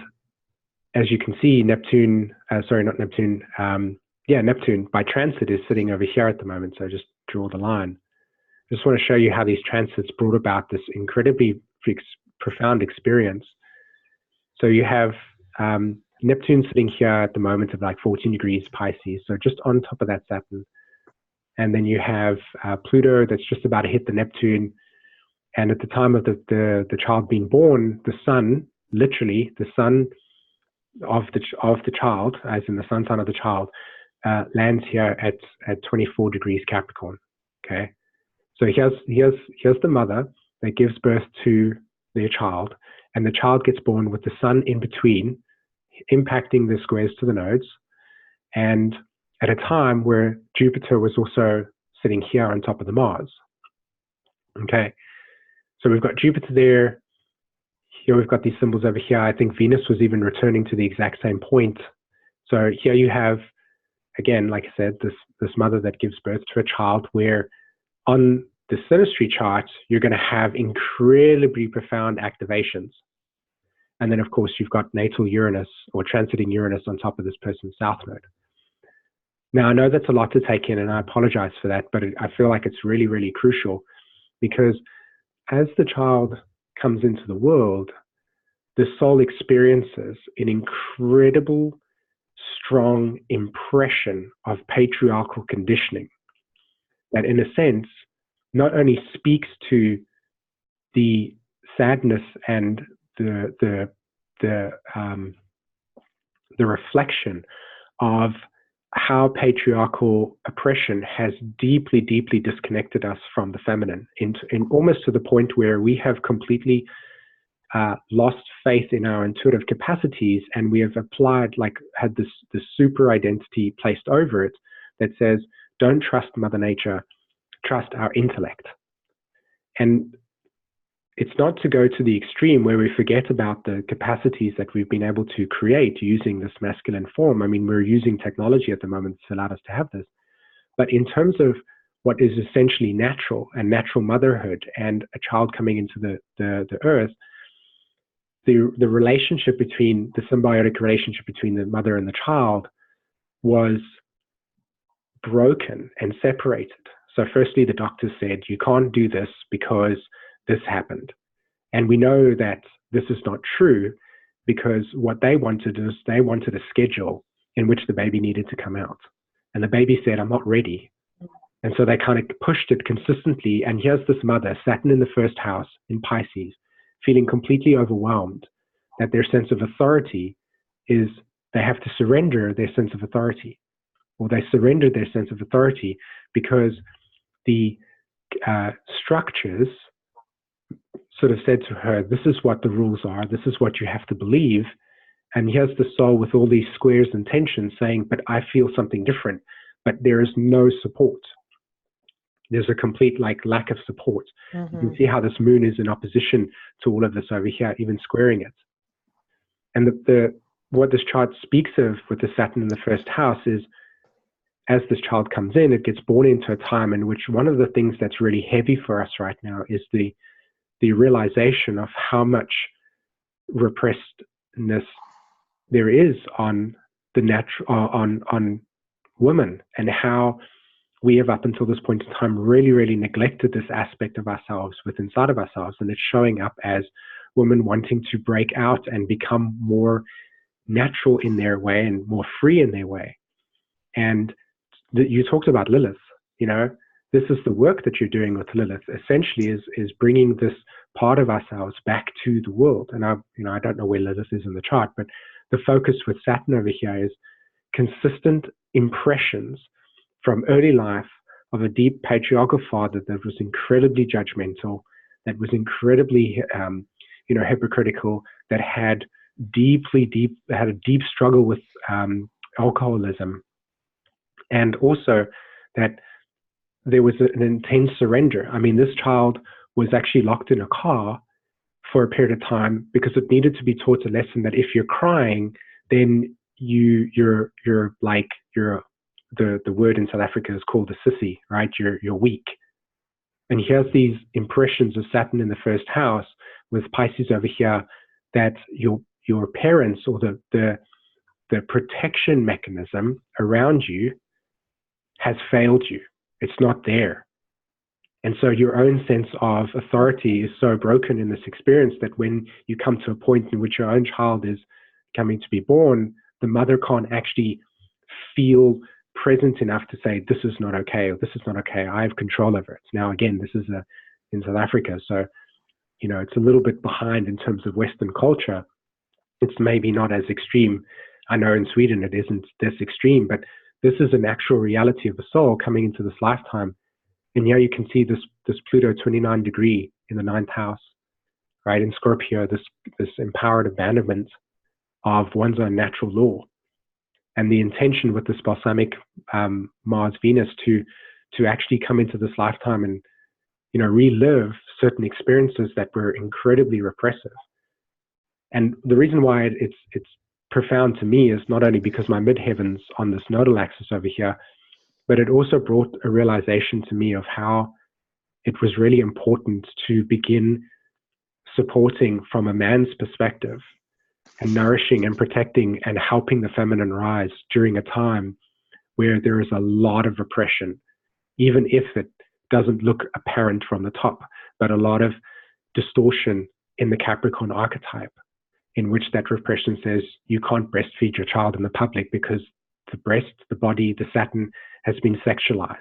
as you can see, Neptune by transit is sitting over here at the moment, so just draw the line. I just want to show you how these transits brought about this incredibly profound experience. So you have Neptune sitting here at the moment of like 14 degrees Pisces, so just on top of that Saturn. And then you have Pluto that's just about to hit the Neptune. And at the time of the child being born, the sun, literally the sun of the child, as in the sun sign of the child, lands here at 24 degrees Capricorn. Okay, so here's the mother that gives birth to their child, and the child gets born with the sun in between, impacting the squares to the nodes, and at a time where Jupiter was also sitting here on top of the Mars. Okay, so we've got Jupiter there. Here we've got these symbols over here. I think Venus was even returning to the exact same point. So here you have, again, like I said, this mother that gives birth to a child, where on the synastry chart, you're going to have incredibly profound activations. And then, of course, you've got natal Uranus or transiting Uranus on top of this person's south node. Now, I know that's a lot to take in, and I apologize for that, but I feel like it's really, really crucial, because as the child comes into the world, the soul experiences an incredible, strong impression of patriarchal conditioning that, in a sense, not only speaks to the sadness and the reflection of how patriarchal oppression has deeply, deeply disconnected us from the feminine, in almost to the point where we have completely lost faith in our intuitive capacities, and we have had this super identity placed over it that says, don't trust Mother Nature, trust our intellect. And it's not to go to the extreme where we forget about the capacities that we've been able to create using this masculine form. I mean, we're using technology at the moment to allow us to have this. But in terms of what is essentially natural and natural motherhood and a child coming into the earth, the relationship between the symbiotic relationship between the mother and the child was broken and separated. So firstly, the doctors said, you can't do this because this happened. And we know that this is not true, because what they wanted is they wanted a schedule in which the baby needed to come out. And the baby said, I'm not ready. And so they kind of pushed it consistently. And here's this mother, Saturn in the first house in Pisces, feeling completely overwhelmed that their sense of authority is, they have to surrender their sense of authority, or they surrendered their sense of authority because the structures sort of said to her, this is what the rules are, this is what you have to believe. And here's the soul with all these squares and tensions saying, but I feel something different. But there is no support. There's a complete lack of support. Mm-hmm. You can see how this moon is in opposition to all of this over here, even squaring it. And what this chart speaks of with the Saturn in the first house is, as this child comes in, it gets born into a time in which one of the things that's really heavy for us right now is the realization of how much repressedness there is on the natural, on women, and how we have up until this point in time really, really neglected this aspect of ourselves inside of ourselves, and it's showing up as women wanting to break out and become more natural in their way and more free in their way. And you talked about Lilith, this is the work that you're doing with Lilith, essentially is bringing this part of ourselves back to the world. And I don't know where Lilith is in the chart, but the focus with Saturn over here is consistent impressions from early life of a deep patriarchal father that was incredibly judgmental, that was incredibly, hypocritical, that had a deep struggle with alcoholism, and also that there was an intense surrender. I mean, this child was actually locked in a car for a period of time because it needed to be taught a lesson that if you're crying, then you're the word in South Africa is called a sissy, right? You're weak. And here's these impressions of Saturn in the first house with Pisces over here, that your parents or the protection mechanism around you has failed you. It's not there. And so your own sense of authority is so broken in this experience that when you come to a point in which your own child is coming to be born, the mother can't actually feel present enough to say, this is not okay, or this is not okay, I have control over it. Now, again, this is in South Africa, so you know, it's a little bit behind in terms of Western culture. It's maybe not as extreme. I know in Sweden it isn't this extreme, but this is an actual reality of the soul coming into this lifetime. And here you can see this Pluto 29 degree in the 9th house, right? In Scorpio, this empowered abandonment of one's own natural law. And the intention with this balsamic Mars-Venus to actually come into this lifetime and, you know, relive certain experiences that were incredibly repressive. And the reason why it's profound to me is not only because my midheaven's on this nodal axis over here, but it also brought a realization to me of how it was really important to begin supporting from a man's perspective and nourishing and protecting and helping the feminine rise during a time where there is a lot of repression, even if it doesn't look apparent from the top, but a lot of distortion in the Capricorn archetype, in which that repression says you can't breastfeed your child in the public because the breast, the body, the Saturn has been sexualized.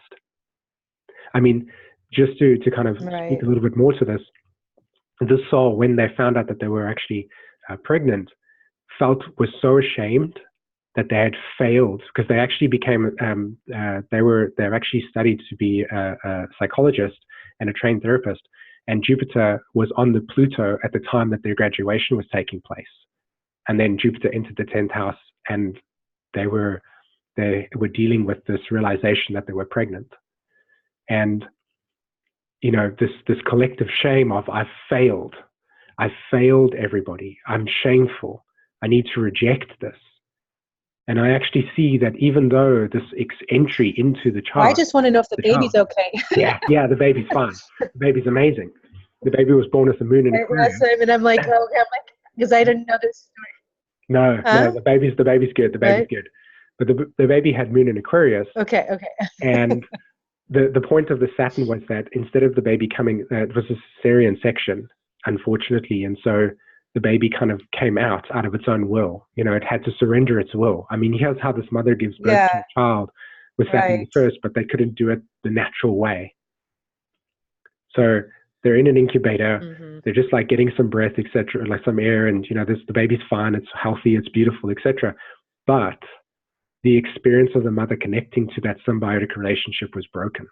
I mean, just to kind of speak a little bit more to this soul, when they found out that they were actually pregnant, was so ashamed that they had failed, because they actually became, they've actually studied to be a psychologist and a trained therapist. And Jupiter was on the Pluto at the time that their graduation was taking place. And then Jupiter entered the 10th house, and they were dealing with this realization that they were pregnant. And, you know, this collective shame of, I failed everybody. I'm shameful. I need to reject this. And I actually see that even though this entry into the child, I just want to know if the baby's okay. yeah, the baby's fine. The baby's amazing. The baby was born with the moon in Aquarius. And I'm like, because I didn't know this story. No, the baby's good. The baby's good. But the baby had moon in Aquarius. Okay. And the point of the Saturn was that instead of the baby coming, it was a cesarean section, unfortunately, and so the baby kind of came out of its own will. You know, it had to surrender its will. I mean, here's how this mother gives birth to a child with Saturn in first, but they couldn't do it the natural way. So they're in an incubator. Mm-hmm. They're just like getting some breath, etc., like some air, and you know, the baby's fine. It's healthy. It's beautiful, etc. But the experience of the mother connecting to that symbiotic relationship was broken,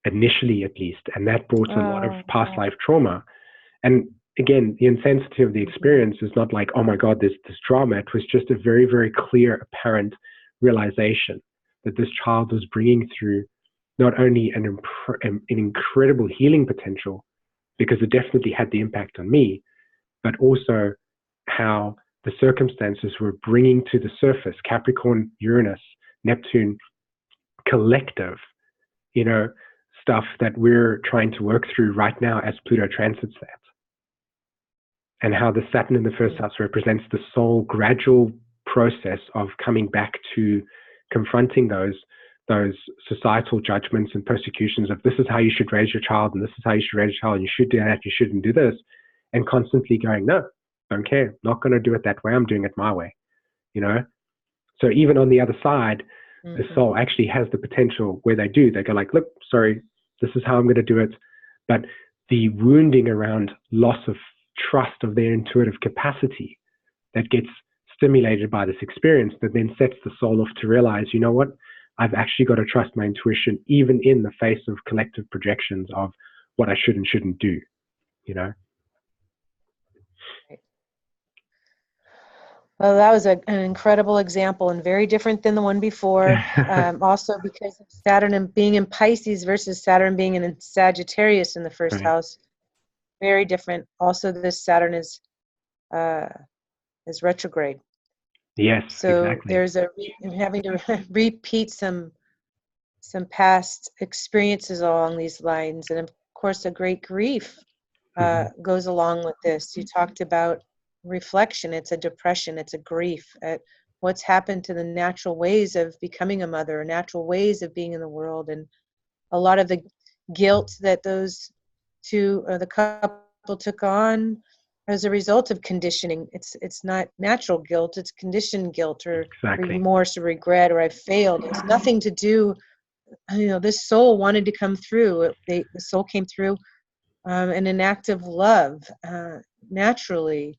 initially at least, and that brought a lot of past life trauma. And again, the intensity of the experience is not like, oh my God, there's this drama. It was just a very, very clear, apparent realization that this child was bringing through not only an incredible healing potential, because it definitely had the impact on me, but also how the circumstances were bringing to the surface, Capricorn, Uranus, Neptune, collective, you know, stuff that we're trying to work through right now as Pluto transits that. And how the Saturn in the first house represents the soul gradual process of coming back to confronting those societal judgments and persecutions of, this is how you should raise your child, and this is how you should raise your child, and you should do that, you shouldn't do this, and constantly going, no, don't care, not going to do it that way, I'm doing it my way, you know. So even on the other side, the soul actually has the potential where they go like, look, sorry, this is how I'm going to do it. But the wounding around loss of trust of their intuitive capacity that gets stimulated by this experience, that then sets the soul off to realize, you know what, I've actually got to trust my intuition, even in the face of collective projections of what I should and shouldn't do, you know. Well, that was an incredible example, and very different than the one before. Also because of Saturn and being in Pisces versus Saturn being in Sagittarius in the first house. Very different. Also, this Saturn is retrograde. Yes. So exactly. There's having to repeat some past experiences along these lines, and of course, a great grief goes along with this. You talked about reflection. It's a depression. It's a grief at what's happened to the natural ways of becoming a mother, natural ways of being in the world, and a lot of the guilt that those two, the couple, took on as a result of conditioning. It's not natural guilt, it's conditioned guilt, or remorse, or regret, or I failed. It's nothing to do, you know, this soul wanted to come through. The soul came through and an act of love naturally.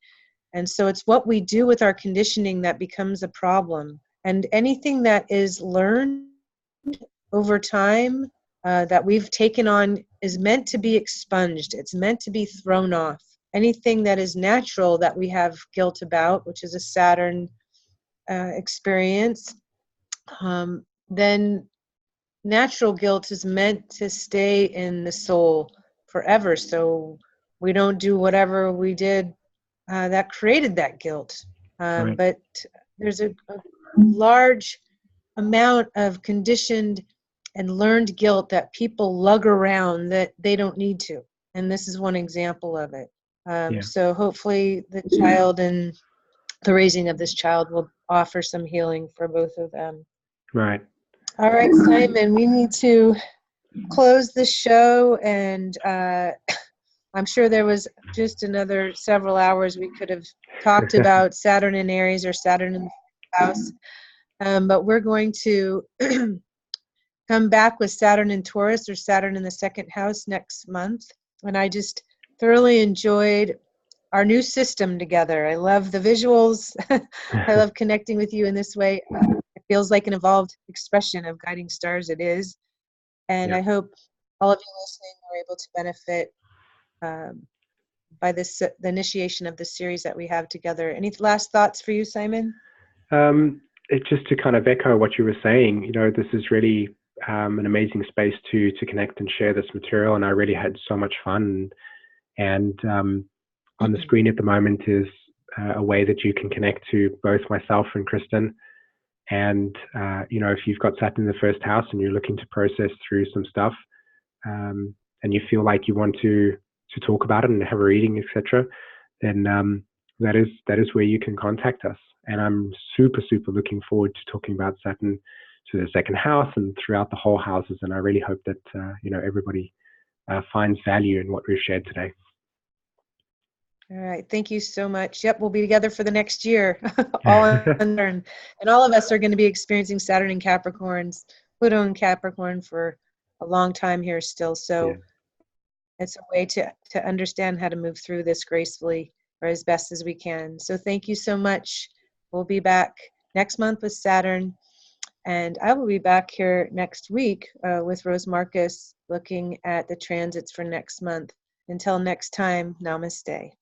And so it's what we do with our conditioning that becomes a problem. And anything that is learned over time that we've taken on is meant to be expunged. It's meant to be thrown off. Anything that is natural that we have guilt about, which is a Saturn experience, then natural guilt is meant to stay in the soul forever. So we don't do whatever we did that created that guilt. Right. But there's a large amount of conditioned and learned guilt that people lug around that they don't need to. And this is one example of it. So hopefully the child and the raising of this child will offer some healing for both of them. Right. All right, Simon, we need to close the show, and I'm sure there was just another several hours we could have talked about Saturn in Aries or Saturn in the house. But we're going to come back with Saturn in Taurus or Saturn in the second house next month. And I just thoroughly enjoyed our new system together. I love the visuals. I love connecting with you in this way. It feels like an evolved expression of guiding stars. It is. And I hope all of you listening are able to benefit by this, the initiation of this series that we have together. Any last thoughts for you, Simon? Just to kind of echo what you were saying, you know, this is really an amazing space to connect and share this material, and I really had so much fun. And on the screen at the moment is a way that you can connect to both myself and Kristin. And you know, if you've got Saturn in the first house and you're looking to process through some stuff, and you feel like you want to talk about it and have a reading, etc., then that is where you can contact us. And I'm super looking forward to talking about Saturn to the second house and throughout the whole houses. And I really hope that you know, everybody finds value in what we've shared today. All right. Thank you so much. Yep. We'll be together for the next year. All and all of us are going to be experiencing Saturn in Capricorns, Pluto in Capricorn for a long time here still. So it's a way to understand how to move through this gracefully or as best as we can. So thank you so much. We'll be back next month with Saturn. And I will be back here next week with Rose Marcus looking at the transits for next month. Until next time, namaste.